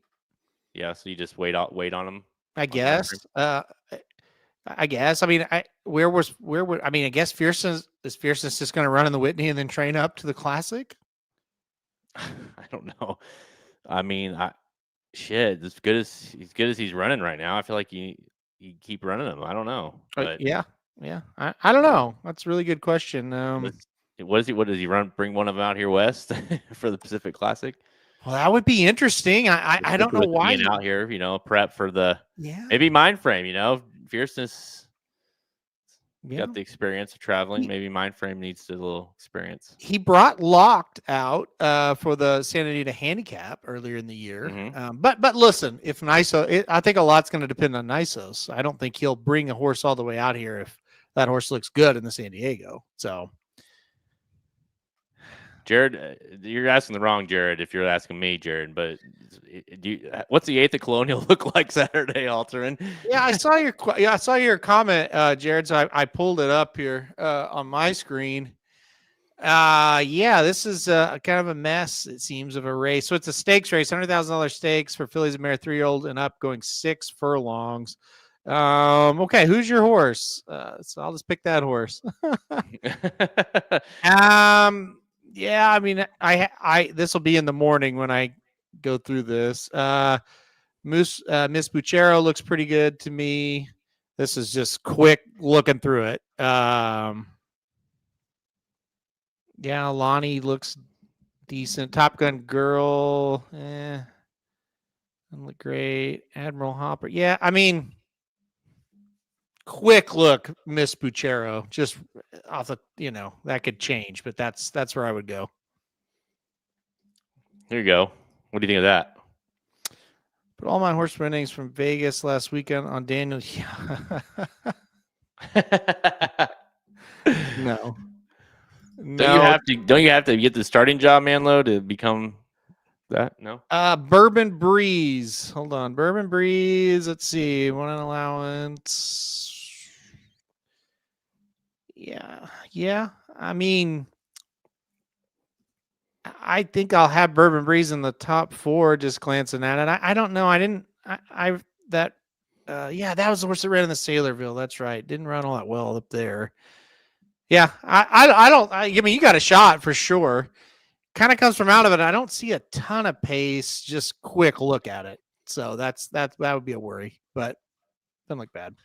Yeah. So you just wait on them. I guess. I guess. I mean, I guess Fierceness just going to run in the Whitney and then train up to the Classic? I don't know. I mean, as good as he's running right now, I feel like you keep running him. I don't know. But yeah. I don't know. That's a really good question. What does he run? Bring one of them out here west for the Pacific Classic? Well, that would be interesting. I don't know why out here, prep for the maybe Mindframe. Fierceness got the experience of traveling. Maybe Mindframe needs a little experience. He brought Locked out for the Santa Anita Handicap earlier in the year. Mm-hmm. But listen, if Niso, I think a lot's going to depend on Nisos. I don't think he'll bring a horse all the way out here if that horse looks good in the San Diego. So. Jared, you're asking the wrong Jared if you're asking me, Jared. But what's the 8th of Colonial look like Saturday, Alterman? Yeah, I saw your comment, Jared. So I pulled it up here on my screen. This is kind of a mess, it seems, of a race. So it's a stakes race, $100,000 stakes for fillies and mare 3-year-old and up, going 6 furlongs. Okay, who's your horse? So I'll just pick that horse. Yeah, I mean, I this will be in the morning when I go through this. Miss Buchero looks pretty good to me. This is just quick looking through it. Lonnie looks decent. Top Gun Girl, doesn't look great. Admiral Hopper, yeah. I mean, quick look, Miss Buchero, just off the, that could change, but that's where I would go. Here you go. What do you think of that? But all my horse winnings from Vegas last weekend on Daniel. No. Don't you have to get the starting job, Manlow, to become that? No. Bourbon Breeze. Hold on. Bourbon Breeze. Let's see. One allowance. Yeah. I mean, I think I'll have Bourbon Breeze in the top 4, just glancing at it. I don't know. That was the horse that ran in the Sailorville. That's right. Didn't run all that well up there. Yeah. I mean, you got a shot for sure. Kind of comes from out of it. I don't see a ton of pace, just quick look at it. So that would be a worry, but doesn't look bad.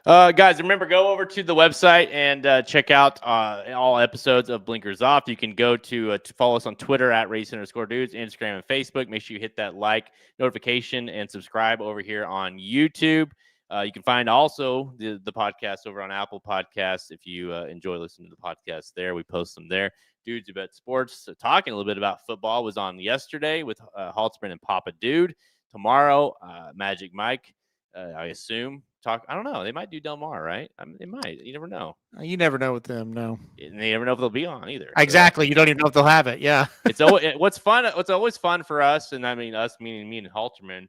Guys, remember, go over to the website and check out all episodes of Blinkers Off. You can go to follow us on Twitter at race_dudes, Instagram and Facebook. Make sure you hit that like notification and subscribe over here on YouTube. You can find also the podcast over on Apple Podcasts. If you enjoy listening to the podcast there, we post them there. Dudes Who Bet Sports, talking a little bit about football, was on yesterday with Haltzman and Papa Dude. Tomorrow, Magic Mike, I assume. I don't know. They might do Del Mar, right? I mean, they might. You never know. You never know with them, no. And they never know if they'll be on either. Exactly. So, you don't even know if they'll have it. Yeah. It's always what's fun. What's always fun for us, and I mean us, meaning me and Halterman.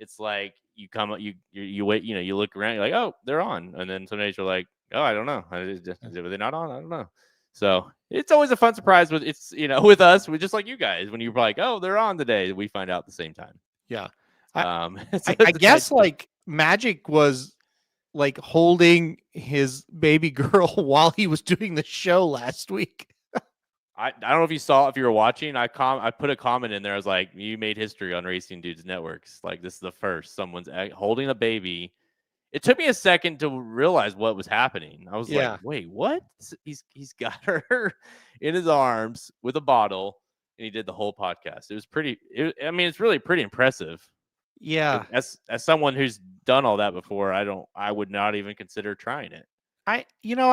It's like you come, you wait. You look around. You're like, oh, they're on, and then some days you're like, oh, I don't know. Are they not on? I don't know. So it's always a fun surprise with with us. We just like you guys when you're like, oh, they're on today. We find out at the same time. Yeah. I guess like Magic was like holding his baby girl while he was doing the show last week. I don't know if you were watching. I put a comment in there. I was like, you made history on Racing Dudes Networks. Like, this is the first someone's holding a baby. It took me a second to realize what was happening. I was like, wait, what? He's got her in his arms with a bottle, and he did the whole podcast. It was it's really pretty impressive. Yeah. As someone who's done all that before, I would not even consider trying it. I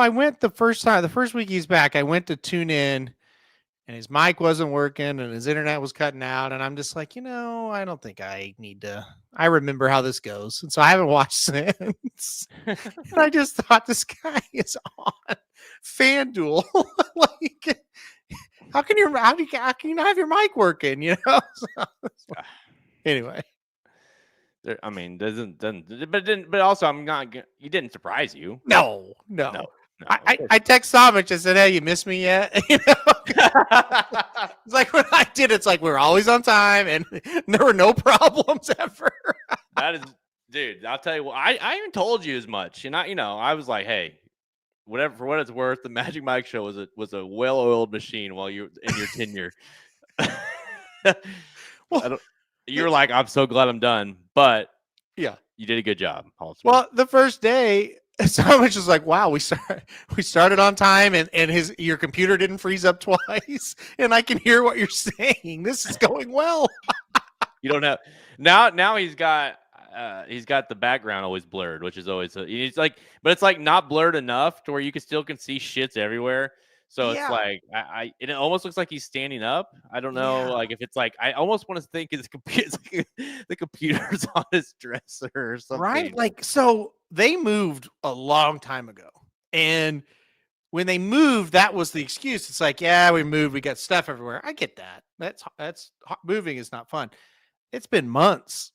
went the first week he's back, I went to tune in and his mic wasn't working and his internet was cutting out. And I'm just like, I don't think I need to, I remember how this goes. And so I haven't watched since. And I just thought, this guy is on FanDuel. Like, how can you not have your mic working, So, anyway. I mean, but also I'm not. You didn't surprise you. No. I text Samich and said, "Hey, you missed me yet?" It's like when I did. It's like we're always on time, and there were no problems ever. That is, dude. I'll tell you what. I even told you as much, and I was like, "Hey, whatever, for what it's worth, the Magic Mike show was a well-oiled machine while you in your tenure." You were like, I'm so glad I'm done, but yeah, you did a good job. Well, the first day, so much was like, wow, we started on time, and your computer didn't freeze up twice, and I can hear what you're saying. This is going well. You don't have now. He's got the background always blurred, which is always it's like, but it's like not blurred enough to where you can see shits everywhere. So it's like it almost looks like he's standing up. I don't know, like if it's like I almost want to think it's like the computer's on his dresser or something. Right? Like, so they moved a long time ago, and when they moved, that was the excuse. It's like, yeah, we moved, we got stuff everywhere. I get that. That's moving is not fun. It's been months.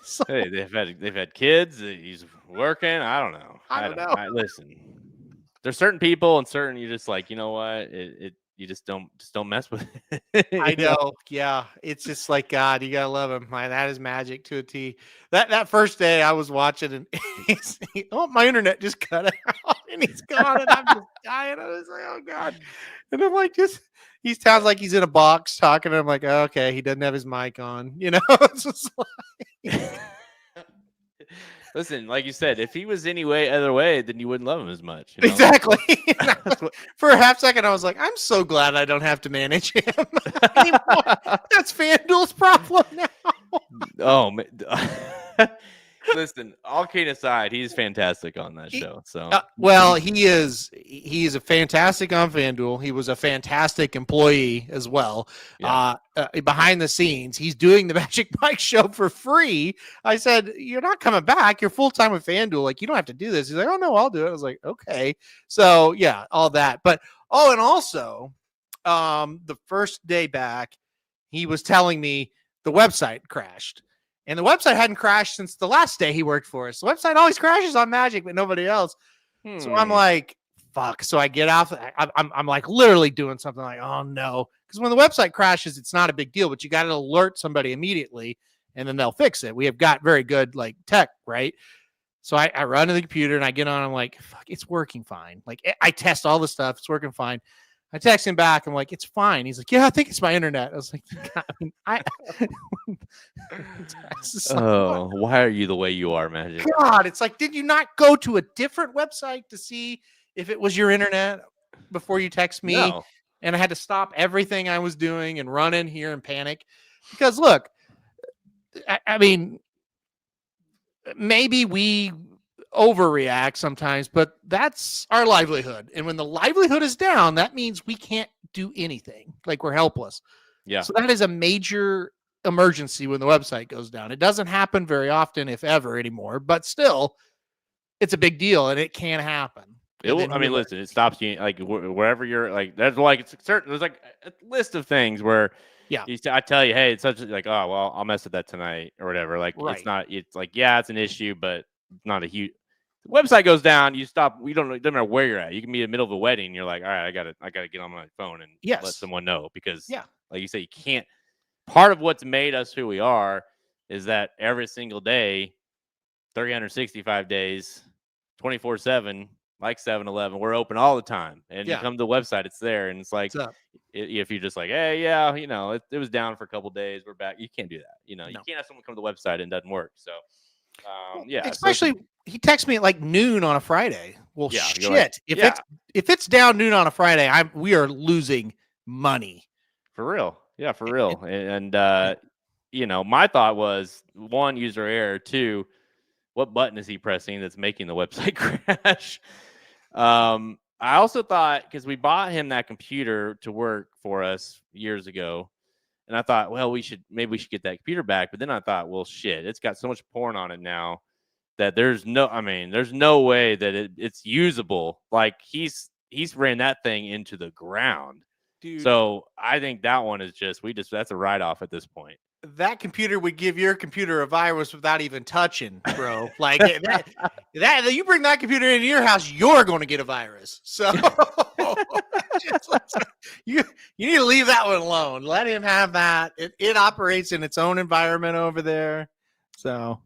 So, hey, they've had kids. He's working. I don't know. I don't know. Listen. There's certain people and certain you're just like, you know what? You just don't mess with it. I know. Yeah. It's just like, God, you gotta love him. Man, that is magic to a T. That first day I was watching and my internet just cut out and he's gone and I'm just dying. I was like, oh God. And I'm like, he sounds like he's in a box talking. And I'm like, oh, okay, he doesn't have his mic on, It's just like listen, like you said, if he was any other way, then you wouldn't love him as much. Exactly. For a half second, I was like, I'm so glad I don't have to manage him anymore. That's FanDuel's problem now. Oh, man. Listen, all kidding aside, he's fantastic on that show. So, well, he is a fantastic on FanDuel. He was a fantastic employee as well. Yeah. Behind the scenes, he's doing the Magic Mike show for free. I said, "You're not coming back. You're full time with FanDuel. Like, you don't have to do this." He's like, "Oh no, I'll do it." I was like, "Okay." So yeah, all that. But and also, the first day back, he was telling me the website crashed. And the website hadn't crashed since the last day he worked for us. The website always crashes on Magic, but nobody else. So I'm like, fuck. So I get off. I'm like literally doing something like, oh no. Because when the website crashes, it's not a big deal, but you got to alert somebody immediately and then they'll fix it. We have got very good like tech, right? So I run to the computer and I get on. I'm like, fuck, it's working fine. Like I test all the stuff. It's working fine. I text him back. I'm like, it's fine. He's like, yeah, I think it's my internet. I was like, oh, why are you the way you are, Magic? God, it's like, did you not go to a different website to see if it was your internet before you text me? No. And I had to stop everything I was doing and run in here and panic because look, I mean, maybe we overreact sometimes, but that's our livelihood. And when the livelihood is down, that means we can't do anything. Like we're helpless. Yeah. So that is a major emergency when the website goes down. It doesn't happen very often, if ever, anymore, but still it's a big deal and it can happen. It will, I mean, listen, it stops you like wherever you're like, there's like, it's certain, there's like a list of things where I tell you, hey, it's such like, oh, well, I'll mess with that tonight or whatever. Like, it's not, it's like, yeah, it's an issue, but it's not a huge. The website goes down, you stop. It doesn't matter where you're at. You can be in the middle of a wedding. And you're like, all right, I gotta get on my phone and let someone know because, like you say, you can't. Part of what's made us who we are is that every single day, 365 days, 24/7, like 7-Eleven, we're open all the time. And you come to the website, it's there, and it's like, if you're just like, hey, it was down for a couple of days, we're back. You can't do that. You can't have someone come to the website and it doesn't work. So. Especially he texts me at like noon on a Friday. Well, shit. Like, if it's down noon on a Friday, we are losing money. For real. Yeah, for real. And my thought was 1, user error, 2, what button is he pressing that's making the website crash? I also thought because we bought him that computer to work for us years ago. And I thought, well, maybe we should get that computer back. But then I thought, well, shit, it's got so much porn on it now that there's no way that it's usable. Like he's ran that thing into the ground. Dude. So I think that one is that's a write-off at this point. That computer would give your computer a virus without even touching, bro. Like that you bring that computer into your house, you're going to get a virus. So you need to leave that one alone. Let him have that. It operates in its own environment over there. So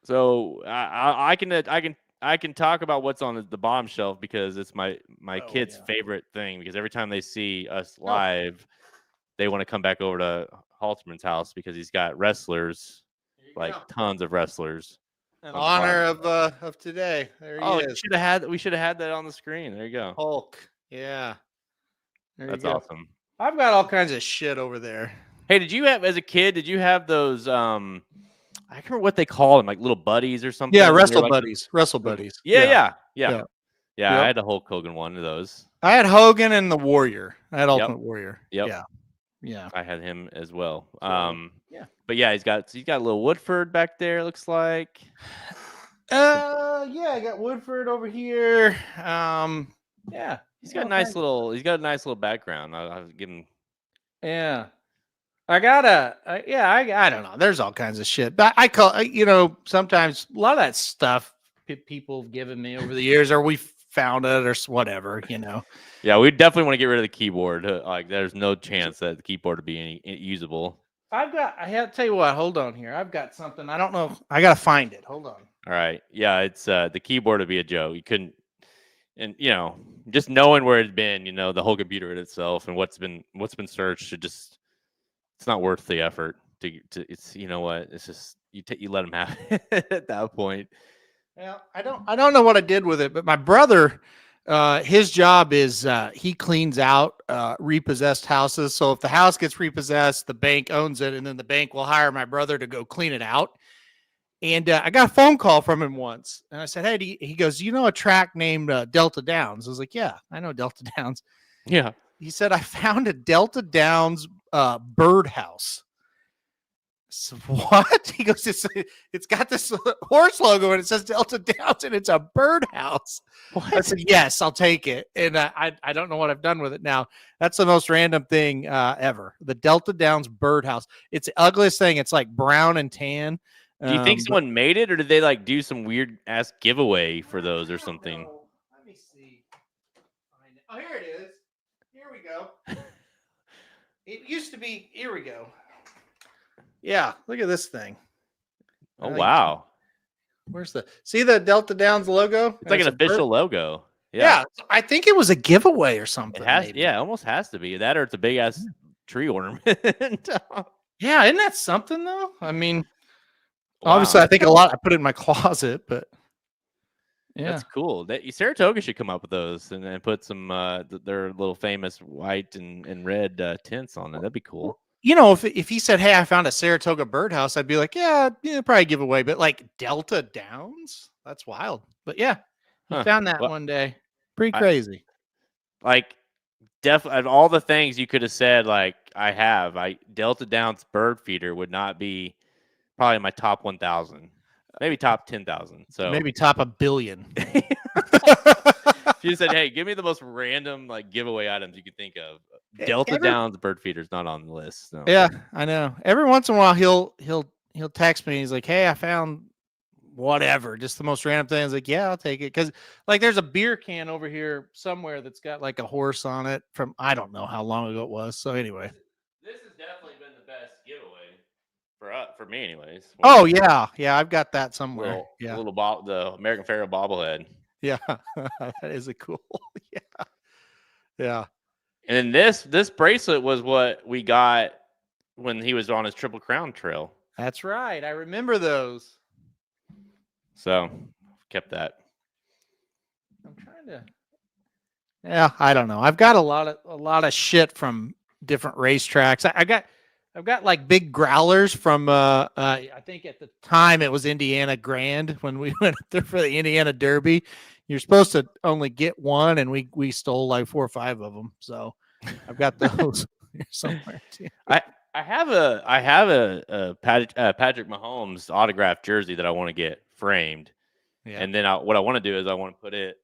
I can talk about what's on the bottom shelf because it's my kids' favorite thing. Because every time they see us live, they want to come back over to Halterman's house because he's got wrestlers, tons of wrestlers. In honor of today. There he is. We should have had that on the screen. There you go. Hulk. Yeah. That's awesome. I've got all kinds of shit over there. Hey, as a kid, did you have those I can't remember what they call them, like little buddies or something? Yeah, wrestle buddies. Yeah. I had a Hulk Hogan one of those. I had Hogan and the Warrior. I had Ultimate Warrior. Yep. Yeah, I had him as well. But he's got a little Woodford back there. It looks like. I got Woodford over here. He's got a nice little background. I'll give him. Yeah, I don't know. There's all kinds of shit, but I call sometimes a lot of that stuff people have given me over the years, or we found it, or whatever. Yeah, we definitely want to get rid of the keyboard. Like, there's no chance that the keyboard would be any usable. I have to tell you what. Hold on here. I've got something. I don't know. I gotta find it. Hold on. All right. Yeah, it's the keyboard would be a joke. You couldn't, and just knowing where it's been, the whole computer in itself and what's been searched, it's not worth the effort to it's it's just you let them have it at that point. Well, I don't know what I did with it, but my brother, his job is he cleans out repossessed houses. So if the house gets repossessed, the bank owns it, and then the bank will hire my brother to go clean it out. And I got a phone call from him once, and I said, "Hey," he goes, "You know a track named Delta Downs?" I was like, "Yeah, I know Delta Downs." Yeah. He said, "I found a Delta Downs birdhouse." So what? He goes, it's got this horse logo and it says Delta Downs and it's a birdhouse. What? I said, yes, I'll take it. And I don't know what I've done with it now. That's the most random thing ever. The Delta Downs birdhouse. It's the ugliest thing. It's like brown and tan. Do you think someone made it, or did they like do some weird ass giveaway for those or something? Let me see. Oh, here it is. Here we go. It used to be. Here we go. Yeah, look at this thing. Oh, wow. Where's see the Delta Downs logo? It's like an official logo. Yeah, I think it was a giveaway or something. It has, maybe. yeah, it almost has to be that, or it's a big ass tree ornament. Yeah, isn't that something though? I mean, obviously, I think a lot. I put it in my closet, but yeah, that's cool. Saratoga should come up with those and then put some their little famous white and red tints on it. That'd be cool. You know, if he said, "Hey, I found a Saratoga birdhouse," I'd be like, "Yeah, probably give away." But like Delta Downs, that's wild. But yeah, he found that one day. Pretty crazy. Definitely, of all the things you could have said, like Delta Downs bird feeder would not be probably my top 1,000, maybe top 10,000. So maybe top 1 billion. She said, "Hey, give me the most random like giveaway items you could think of." Delta Downs bird feeder's not on the list. So. Yeah, I know. Every once in a while, he'll text me. He's like, "Hey, I found whatever, just the most random thing." I was like, "Yeah, I'll take it." Because like, there's a beer can over here somewhere that's got like a horse on it from I don't know how long ago it was. So anyway, this has definitely been the best giveaway for me, anyways. Oh yeah, I've got that somewhere. The American Pharoah bobblehead. Yeah, that is a cool. Yeah. And then this bracelet was what we got when he was on his Triple Crown trail. That's right. I remember those. So kept that. I'm trying to. Yeah, I don't know. I've got a lot of shit from different racetracks. I've got like big growlers from I think at the time it was Indiana Grand when we went up there for the Indiana Derby. You're supposed to only get one, and we stole like 4 or 5 of them. So I've got those here somewhere too. I have a Patrick Mahomes autographed jersey that I want to get framed, and then what I want to do is I want to put it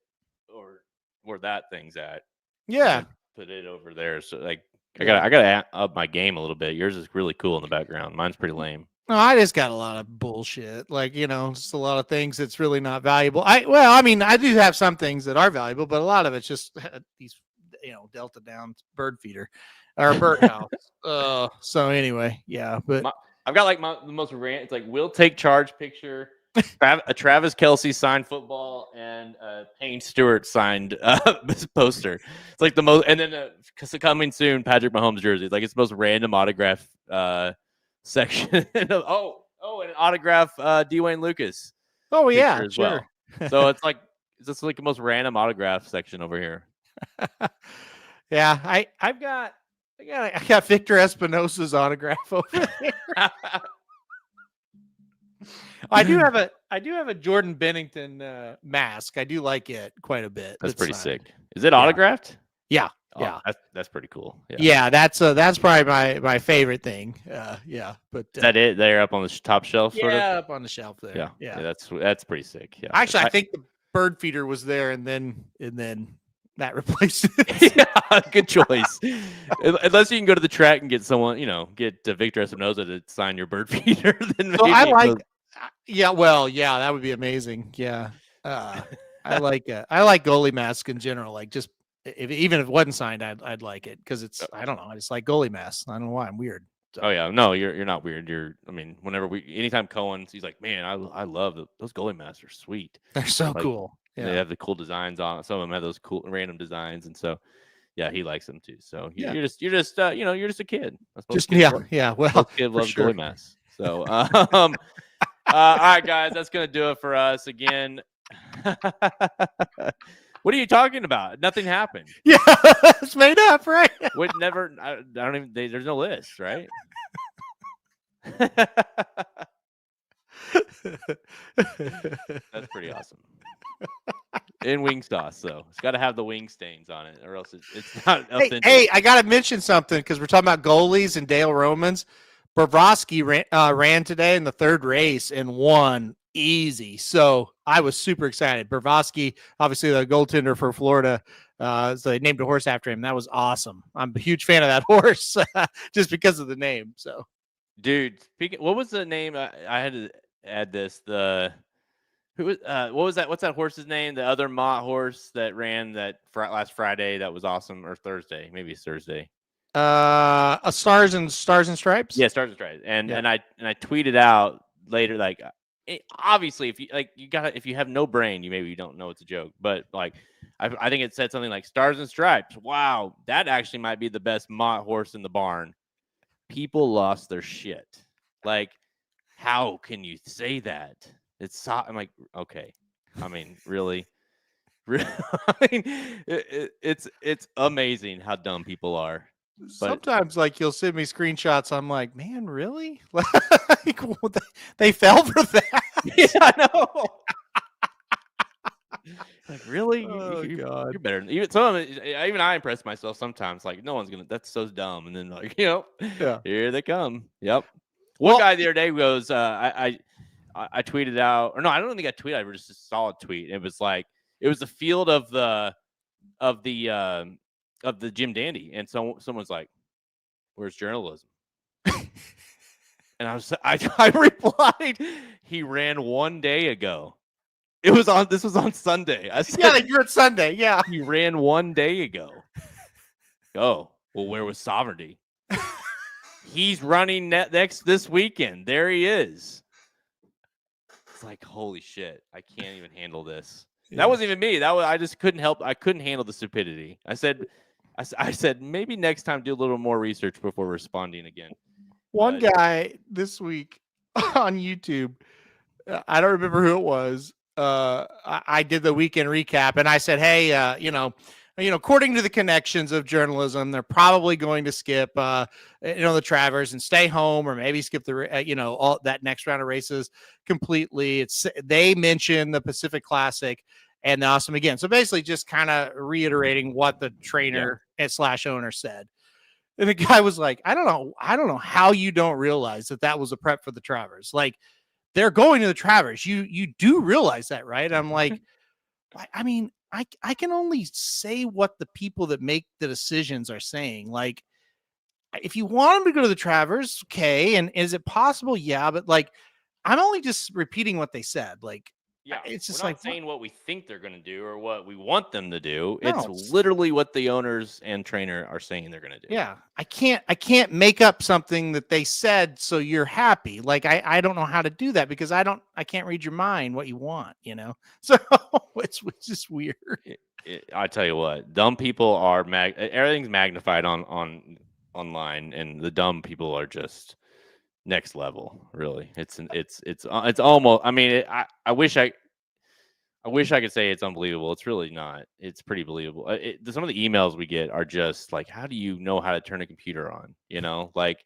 where that thing's at. Yeah, put it over there. So like I gotta up my game a little bit. Yours is really cool in the background. Mine's pretty lame. No, I just got a lot of bullshit. Like, just a lot of things that's really not valuable. I do have some things that are valuable, but a lot of it's just these, Delta Downs bird feeder or birdhouse. So anyway, yeah, but I've got like the most rant. It's like we'll take charge picture, a Travis Kelce signed football, and a Payne Stewart signed poster. It's like the most, and then coming soon, Patrick Mahomes jersey. It's like it's the most random autograph section. And an autograph Dwayne Lucas. Oh yeah, as well. So it's just like the most random autograph section over here. Yeah, I got Victor Espinosa's autograph over there. I do have a Jordan Bennington mask. I do like it quite a bit. That's pretty sick. Is it autographed? Yeah. Oh, yeah, that's pretty cool. Yeah, that's probably my favorite thing. Yeah, but is that it? They're up on the top shelf. Sort of? Up on the shelf there. Yeah, that's pretty sick. Yeah, actually, I think the bird feeder was there, and then that replaced it. Yeah, good choice. Unless you can go to the track and get someone, get Victor Espinosa to sign your bird feeder. Then maybe that would be amazing. Yeah, I like goalie masks in general. Like just. Even if it wasn't signed, I'd like it because it's I don't know. I just like goalie masks. I don't know why I'm weird. So. Oh yeah, no, you're not weird. Anytime Cohen's, he's like, man, I love those goalie masks are sweet. They're so cool. Yeah. They have the cool designs on. Some of them have those cool random designs, and so yeah, he likes them too. So you're just a kid. Yeah. Well, kid loves goalie masks. So all right, guys, that's gonna do it for us again. What are you talking about? Nothing happened. Yeah, it's made up, right? Would never. I don't even. There's no list, right? That's pretty awesome. In wing sauce, though. It's got to have the wing stains on it, or else it's not authentic. Hey, I got to mention something because we're talking about goalies and Dale Romans. Bobrovsky ran today in the third race and won easy. So I was super excited. Bobrovsky, obviously the goaltender for Florida, so they named a horse after him. That was awesome. I'm a huge fan of that horse just because of the name. So, dude, what was the name? I had to add this. What was that? What's that horse's name? The other Mott horse that ran that last Friday that was awesome, or Thursday? Maybe it's Thursday. Stars and Stripes. Yeah, Stars and Stripes. And I tweeted out later, like, obviously, if you have no brain, you don't know it's a joke. But like, I think it said something like Stars and Stripes. Wow, that actually might be the best Mott horse in the barn. People lost their shit. Like, how can you say that? I'm like, okay. I mean, really? I mean, it's amazing how dumb people are. But sometimes, like, you'll send me screenshots. I'm like, man, really? Like, they fell for that? Yeah, I know. Like, really? Oh, God. You're better. Even I impress myself sometimes. Like, no one's gonna. That's so dumb. And then, like, here they come. Yep. One guy the other day goes, I tweeted out, or no, I don't think I tweeted. I just saw a tweet. It was like, it was the field of the Jim Dandy, and so someone's like, "Where's journalism?" And I replied, "He ran one day ago. This was on Sunday." I said, "Yeah, like you're at Sunday." Yeah, he ran one day ago. Oh, well, where was Sovereignty? He's running this weekend. There he is. It's like, holy shit! I can't even handle this. Yeah. That wasn't even me. I just couldn't help. I couldn't handle the stupidity. I said, maybe next time do a little more research before responding again. One guy this week on YouTube, I don't remember who it was. I did the weekend recap, and I said, hey, according to the connections of journalism, they're probably going to skip, the Travers and stay home, or maybe skip the, all that next round of races completely. They mentioned the Pacific Classic and the Awesome again. So basically just kind of reiterating what the trainer / owner said. And the guy was like, I don't know how you don't realize that was a prep for the Travers. Like, they're going to the Travers. You do realize that, right? I'm like, I mean, I can only say what the people that make the decisions are saying. Like, if you want them to go to the Travers, okay. And is it possible? Yeah. But like, I'm only just repeating what they said. Like, yeah, it's just we're not saying what we think they're going to do or what we want them to do. No, it's literally what the owners and trainer are saying they're going to do. Yeah. I can't make up something that they said so you're happy. Like, I don't know how to do that because I can't read your mind what you want, So it's just weird. I tell you what, dumb people are everything's magnified online, and the dumb people are just next level. Really, it's almost. I mean, I wish I could say it's unbelievable. It's really not. It's pretty believable. Some of the emails we get are just like, how do you know how to turn a computer on? Like,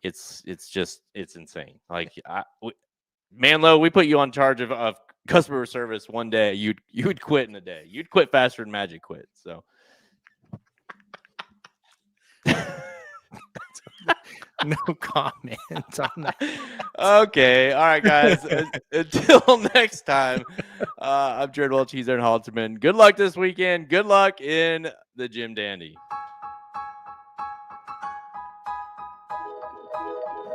it's insane. Like, Manlow, we put you on charge of customer service one day. You would quit in a day. You'd quit faster than Magic quit. So. No comment on that. Okay. All right, guys. Until next time, I'm Jared Welch. He's Aaron Halterman. Good luck this weekend. Good luck in the Jim Dandy.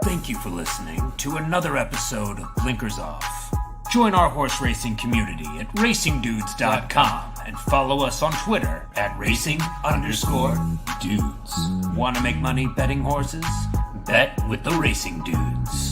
Thank you for listening to another episode of Blinkers Off. Join our horse racing community at racingdudes.com and follow us on Twitter at racing_dudes. Want to make money betting horses? Bet with the Racing Dudes.